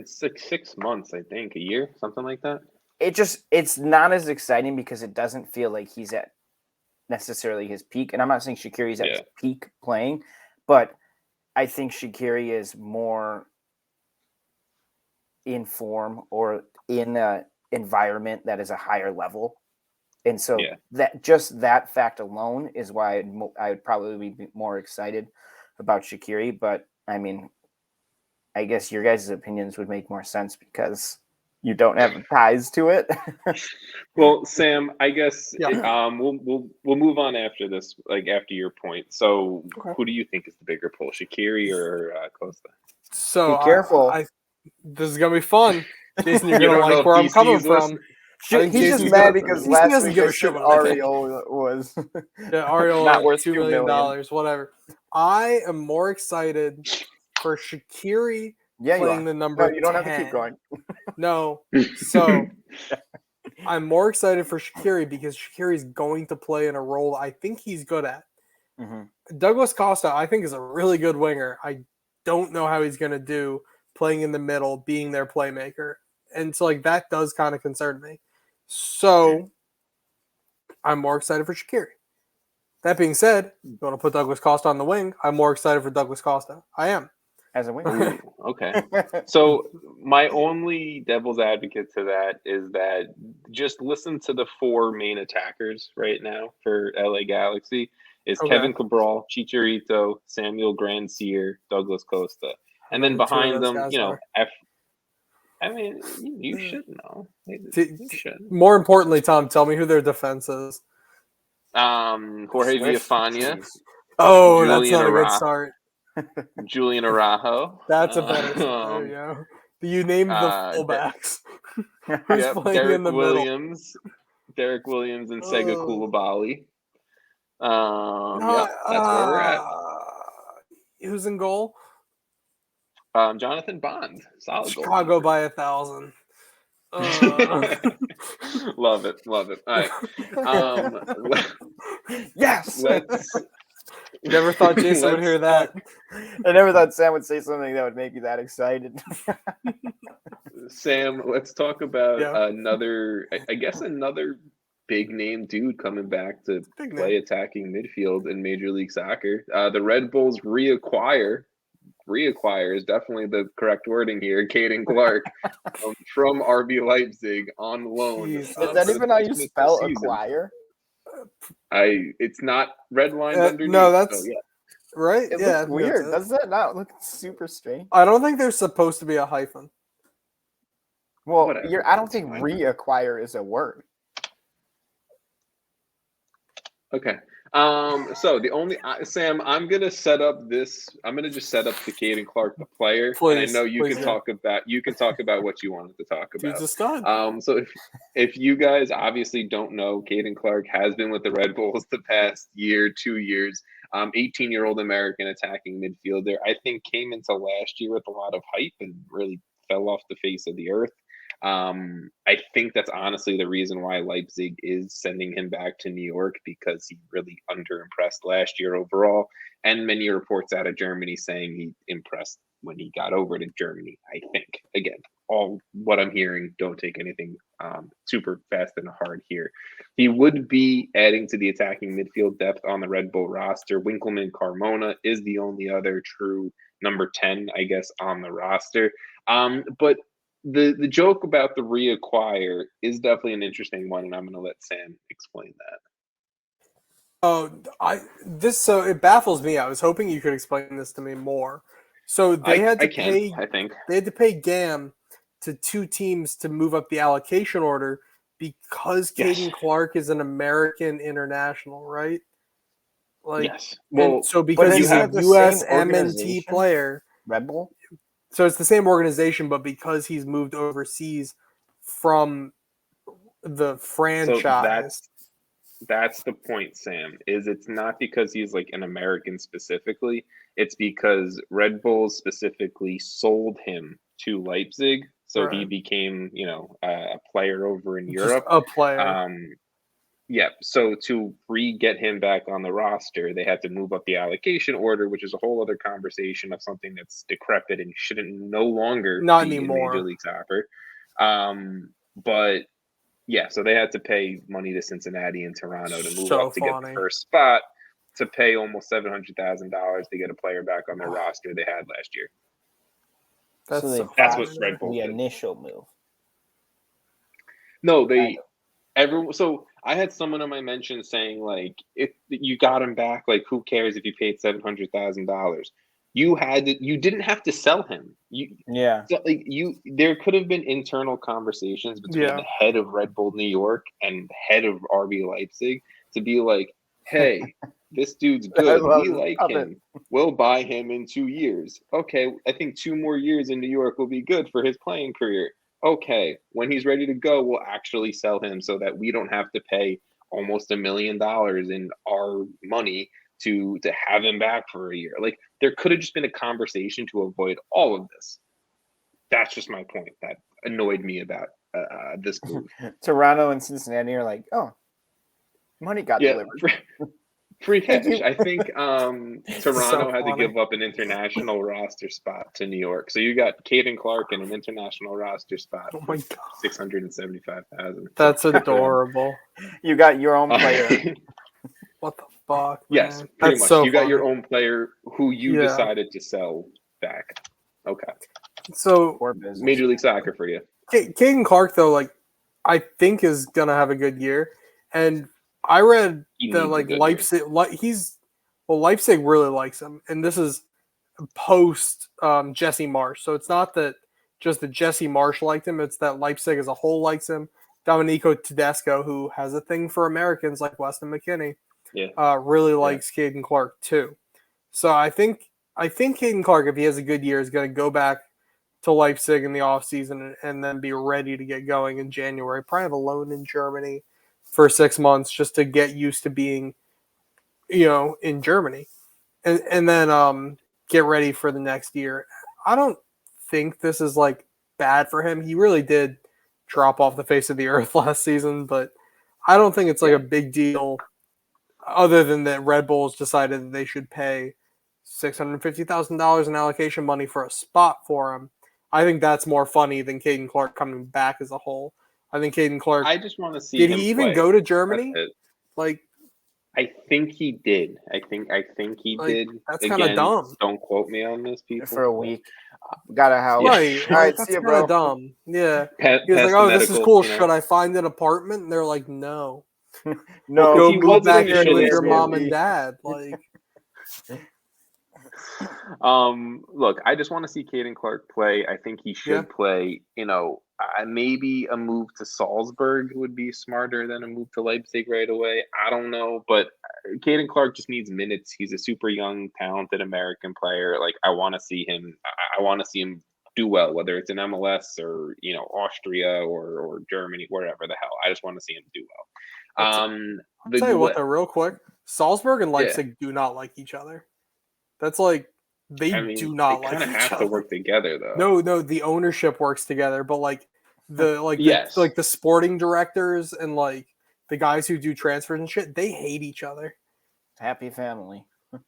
6 months, I think, a year, something like that. It's not as exciting because it doesn't feel like he's at necessarily his peak. And I'm not saying Shaqiri's at his peak playing, but I think Shaqiri is more in form or in an environment that is a higher level. And so that fact alone is why I would probably be more excited about Shaqiri. But I mean, I guess your guys' opinions would make more sense because you don't have ties to it. Well, Sam, I guess we'll move on after this, like after your point. So, Who do you think is the bigger pull, Shaqiri or Costa? So be careful. This is gonna be fun, Jason. You're gonna like where I'm coming from. He's just mad because last week Ariel was Ariel not worth $2 million, whatever. I am more excited for Shaqiri playing the number 10. You don't have to keep going. No. So I'm more excited for Shaqiri because Shaqiri is going to play in a role I think he's good at. Mm-hmm. Douglas Costa, I think, is a really good winger. I don't know how he's going to do playing in the middle, being their playmaker. And so, that does kind of concern me. So I'm more excited for Shaqiri. That being said, you want to put Douglas Costa on the wing, I'm more excited for Douglas Costa. I am. As a winger. Okay. So my only devil's advocate to that is that just listen to the 4 main attackers right now for LA Galaxy is Kevin Cabral, Chicharito, Samuel Grandsir, Douglas Costa. And then behind them, you should know. You should. More importantly, Tom, tell me who their defense is. Jorge Villafana. Oh, that's not a good start. Julian Araujo. That's a better start. There you go. You named the fullbacks. Who's playing in the middle? Derek Williams and Sega Koulibaly. That's where we're at. Who's in goal? Jonathan Bond, solid Chicago goalkeeper. by 1,000. Love it. All right. Yes. Let's. Never thought Jason would hear that. I never thought Sam would say something that would make you that excited. Sam, let's talk about Yeah. another big name dude coming back to play attacking midfield in Major League Soccer. The Red Bulls reacquire is definitely the correct wording here. Caden Clark from RB Leipzig on loan. Is that even how you spell acquire? It's not redlined underneath. No, that's so, yeah. right. It yeah, looks weird. Does that not look super strange? I don't think there's supposed to be a hyphen. Well, Whatever, I don't think reacquire is a word. Okay. So the only Sam, I'm gonna just set up the Caden Clark, the player. Please, and I know you can do. talk about what you wanted to talk about. Dude's a stud. So if you guys obviously don't know, Caden Clark has been with the Red Bulls the past 2 years. 18-year-old American attacking midfielder. I think came into last year with a lot of hype and really fell off the face of the earth. I think that's honestly the reason why Leipzig is sending him back to New York, because he really underimpressed last year overall, and many reports out of Germany saying he impressed when he got over to Germany. I think, again, all what I'm hearing, don't take anything super fast and hard here. He would be adding to the attacking midfield depth on the Red Bull roster. Winkelmann Carmona is the only other true number 10, I guess, on the roster. But the joke about the reacquire is definitely an interesting one, and I'm going to let Sam explain that. So it baffles me. I was hoping you could explain this to me more. So they had to pay GAM to 2 teams to move up the allocation order because Caden Clark is an American international, right? Yes. Well, so because he's a US MNT player, Red Bull. So it's the same organization, but because he's moved overseas from the franchise. So that's the point, Sam, is it's not because he's like an American specifically. It's because Red Bull specifically sold him to Leipzig. So he became, a player over in Europe. A player. Yeah. So to get him back on the roster, they had to move up the allocation order, which is a whole other conversation of something that's decrepit and shouldn't no longer be anymore. in Major League Soccer. But yeah, so they had to pay money to Cincinnati and Toronto to move up to get the first spot, to pay almost $700,000 to get a player back on their roster they had last year. That's what Red Bull did. The initial move. No, so I had someone on my mention saying, like, if you got him back, like, who cares if you paid $700,000? You didn't have to sell him. There could have been internal conversations between the head of Red Bull New York and head of RB Leipzig to be like, hey, this dude's good. We like him. We'll buy him in 2 years. Okay, I think 2 more years in New York will be good for his playing career. Okay, when he's ready to go, we'll actually sell him so that we don't have to pay almost $1 million in our money to have him back for a year. Like, there could have just been a conversation to avoid all of this. That's just my point. That annoyed me about this move. Toronto and Cincinnati are like, oh, money got delivered. Free cash. I think Toronto had to give up an international roster spot to New York. So you got Caden Clark in an international roster spot. Oh my God. $675,000. That's adorable. You got your own player. What the fuck? Man? Yes, pretty much. So you got your own player who you decided to sell back. Okay. So Major League Soccer for you. Caden Clark, though, like, I think is gonna have a good year. And I read that Leipzig, Leipzig really likes him, and this is post Jesse Marsch. So it's not that just that Jesse Marsch liked him; it's that Leipzig as a whole likes him. Domenico Tedesco, who has a thing for Americans like Weston McKennie, really likes Caden Clark too. So I think Caden Clark, if he has a good year, is going to go back to Leipzig in the offseason and then be ready to get going in January. Probably have a loan in Germany for 6 months just to get used to being, in Germany, and then get ready for the next year. I don't think this is like bad for him. He really did drop off the face of the earth last season, but I don't think it's like a big deal other than that Red Bulls decided that they should pay $650,000 in allocation money for a spot for him. I think that's more funny than Caden Clark coming back as a whole. I think Caden Clark. I just want to see. Did him he even play. go to Germany? Like, I think he did. I think he did. That's kind of dumb. Don't quote me on this, people. For a week, got a house. Right. All right, that's see you, kind of bro. dumb. Yeah. He was like, "Oh, this is cool. Should I find an apartment?" And they're like, "No, No, go he move back in initially with your mom Airbnb. and dad." Like, look, I just want to see Caden Clark play. I think he should play. Maybe a move to Salzburg would be smarter than a move to Leipzig right away. I don't know, but Caden Clark just needs minutes. He's a super young, talented American player. Like, I want to see him. I want to see him do well, whether it's in MLS or Austria or Germany, wherever the hell. I just want to see him do well. I'll tell you what, though, real quick, Salzburg and Leipzig do not like each other. That's like they do not like each other. They kind of have to work together, though. No, the ownership works together, but like the sporting directors and like the guys who do transfers and shit, they hate each other. Happy family.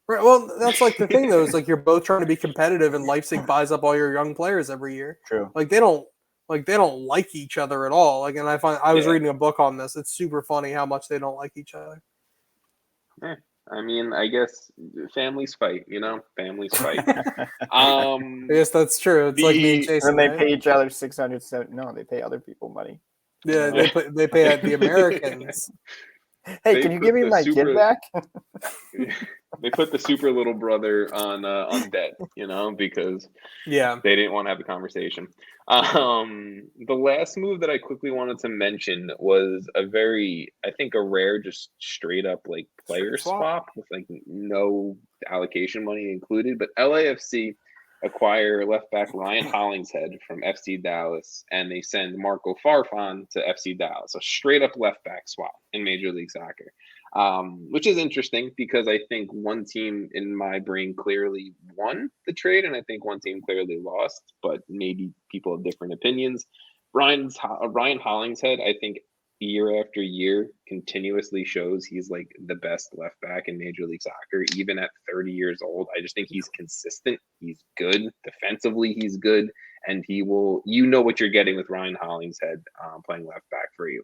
Right. Well, that's like the thing, though, is like you're both trying to be competitive, and Leipzig buys up all your young players every year. True. Like they don't like each other at all. Like, and I was reading a book on this. It's super funny how much they don't like each other. I mean, I guess families fight, families fight. Yes, that's true. It's like me and Jason. And they pay each other $670. No, they pay other people money. Yeah, they pay the Americans. Hey, can you give me my kid back? They put the super little brother on debt, because they didn't want to have the conversation. The last move that I quickly wanted to mention was a rare, just straight up like player swap with like no allocation money included. But LAFC acquire left back Ryan Hollingshead from FC Dallas, and they send Marco Farfan to FC Dallas. A straight up left back swap in Major League Soccer. Which is interesting because I think one team in my brain clearly won the trade, and I think one team clearly lost, but maybe people have different opinions. Ryan Hollingshead, I think year after year continuously shows he's like the best left back in Major League Soccer, even at 30 years old. I just think he's consistent. He's good. Defensively, he's good. And he will, what you're getting with Ryan Hollingshead playing left back for you.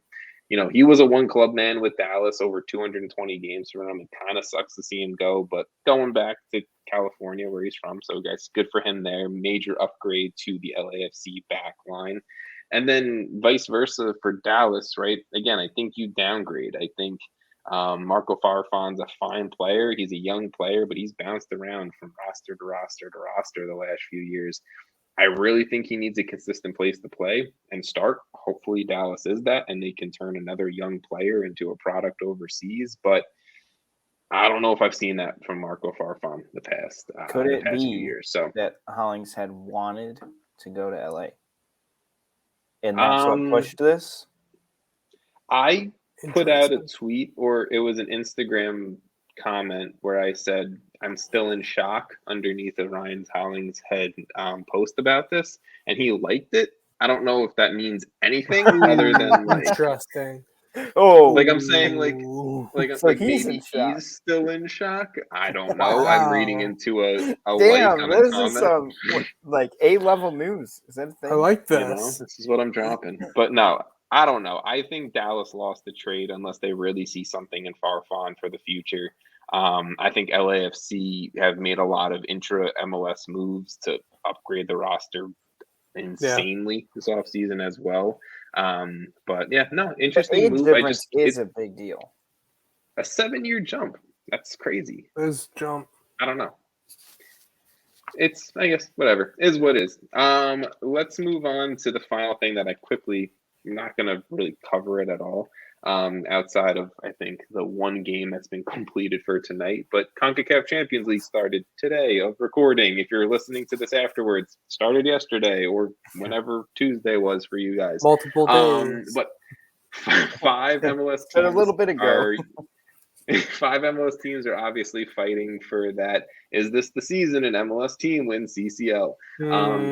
He was a one club man with Dallas, over 220 games for him. It kind of sucks to see him go, but going back to California where he's from. So guys, good for him there. Major upgrade to the LAFC back line. And then vice versa for Dallas, right? Again, I think you downgrade. I think Marco Farfan's a fine player. He's a young player, but he's bounced around from roster to roster to roster the last few years. I really think he needs a consistent place to play and start. Hopefully Dallas is that, and they can turn another young player into a product overseas. But I don't know if I've seen that from Marco Farfan the past few years. So that Hollingshead wanted to go to LA? And that's what pushed this? I put out a tweet, or it was an Instagram comment where I said, I'm still in shock underneath of Ryan Hollingshead post about this. And he liked it. I don't know if that means anything other than like interesting. Oh, like I'm saying, like he's maybe he's still in shock. I don't know. Wow. I'm reading into a damn. Like This is some like A-level news. Is that a thing? I like this. This is what I'm dropping. But no, I don't know. I think Dallas lost the trade unless they really see something in Farfan for the future. I think LAFC have made a lot of intra MLS moves to upgrade the roster insanely this offseason as well. But yeah, no, interesting move. Is a big deal. A 7-year jump. That's crazy. This jump. I don't know. It's, I guess, whatever. Is what is. Let's move on to the final thing that I'm not going to really cover it at all. Outside of, I think, the one game that's been completed for tonight. But CONCACAF Champions League started today of recording. If you're listening to this afterwards, started yesterday or whenever Tuesday was for you guys. Multiple days. But 5 MLS teams a little bit ago. 5 MLS teams are obviously fighting for that. Is this the season an MLS team wins CCL?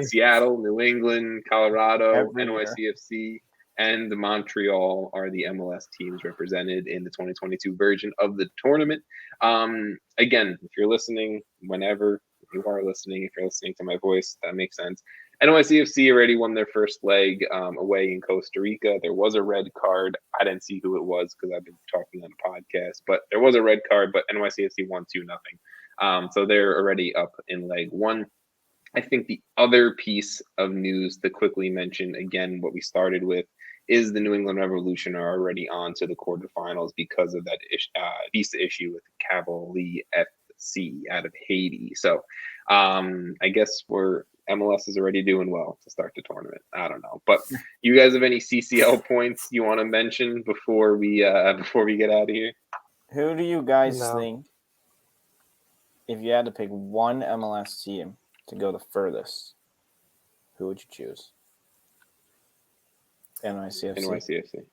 Seattle, New England, Colorado, NYCFC, and Montreal are the MLS teams represented in the 2022 version of the tournament. Again, if you're listening, whenever you are listening, if you're listening to my voice, that makes sense. NYCFC already won their first leg away in Costa Rica. There was a red card. I didn't see who it was because I've been talking on the podcast, but there was a red card, but NYCFC won 2-0. So they're already up in leg 1. I think the other piece of news to quickly mention, again, what we started with, is the New England Revolution are already on to the quarterfinals because of that visa issue with Cavalier FC out of Haiti. So I guess MLS is already doing well to start the tournament. I don't know, but you guys have any CCL points you want to mention before we get out of here? Who do you guys think, if you had to pick one MLS team to go the furthest, who would you choose? NYCFC.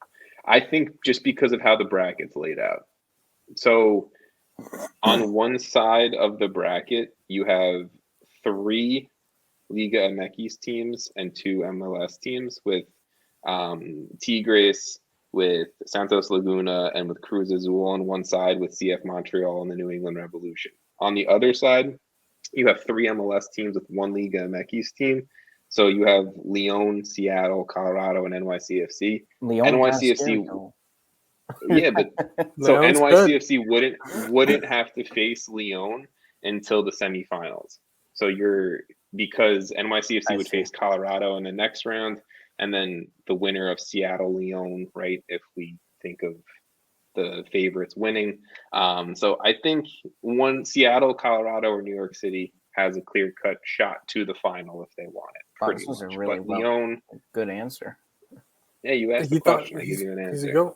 I think just because of how the bracket's laid out. So on one side of the bracket, you have 3 Liga MX teams and 2 MLS teams with Tigres, with Santos Laguna, and with Cruz Azul on one side, with CF Montreal and the New England Revolution. On the other side, you have 3 MLS teams with 1 Liga MX team. So you have Lyon, Seattle, Colorado, and NYCFC. NYCFC, yeah, but so NYCFC wouldn't have to face Lyon until the semifinals. So because NYCFC would face Colorado in the next round, and then the winner of Seattle, Lyon, right? If we think of the favorites winning. So I think Seattle, Colorado, or New York City has a clear-cut shot to the final if they want it. This was a really good answer. Yeah, you asked the question. I give you an answer.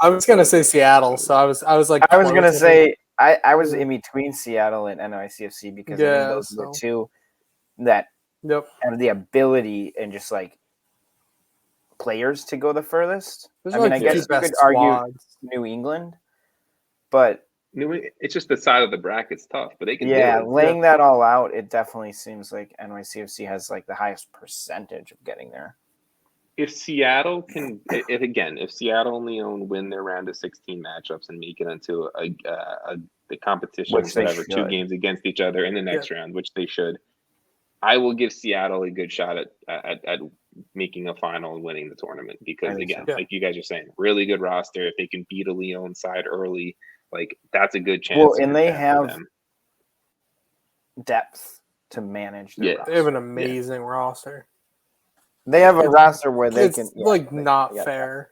I was gonna say Seattle, so I was gonna say I was in between Seattle and NYCFC because I think those are the two that have the ability and just like players to go the furthest. I guess you could argue New England, but it's just the side of the bracket's tough, but they can do it. Laying that all out, it definitely seems like NYCFC has like the highest percentage of getting there. If Seattle and Lyon win their round of 16 matchups and make it into the competition, whatever, 2 games against each other in the next round, which they should, I will give Seattle a good shot at making a final and winning the tournament because, again, like you guys are saying, really good roster. If they can beat a Lyon side early, like that's a good chance. Well, and they have depth to manage. They have an amazing roster. They have a roster where they can not fair.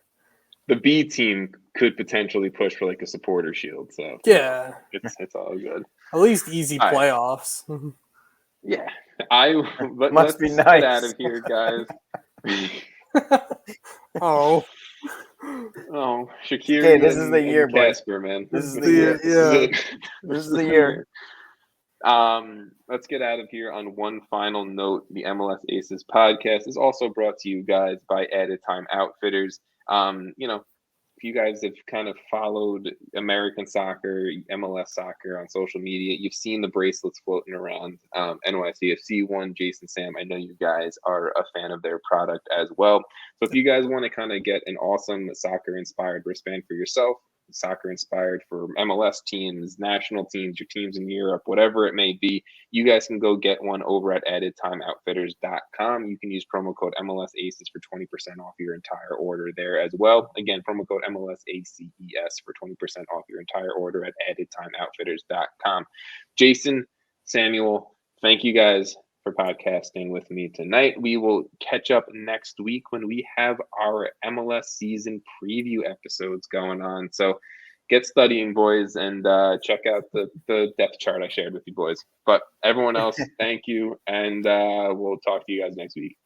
The B team could potentially push for like a supporter shield, so it's all good. At least easy playoffs. Yeah, let's be nice. Get out of here, guys. Oh, Shaqiri. Okay, this is the year, Casper, man. This is the year. This is the year. Let's get out of here on one final note. The MLS Aces podcast is also brought to you guys by Added Time Outfitters. If you guys have kind of followed American soccer, MLS soccer on social media, you've seen the bracelets floating around. NYCFC one, Jason, Sam, I know you guys are a fan of their product as well. So if you guys want to kind of get an awesome soccer-inspired wristband for yourself, soccer-inspired for MLS teams, national teams, your teams in Europe, whatever it may be, you guys can go get one over at addedtimeoutfitters.com. You can use promo code MLSAces for 20% off your entire order there as well. Again, promo code MLSACES for 20% off your entire order at addedtimeoutfitters.com. Jason, Samuel, thank you guys for podcasting with me tonight. We will catch up next week when we have our MLS season preview episodes going on. So get studying, boys, and check out the depth chart I shared with you boys. But everyone else, thank you, and we'll talk to you guys next week.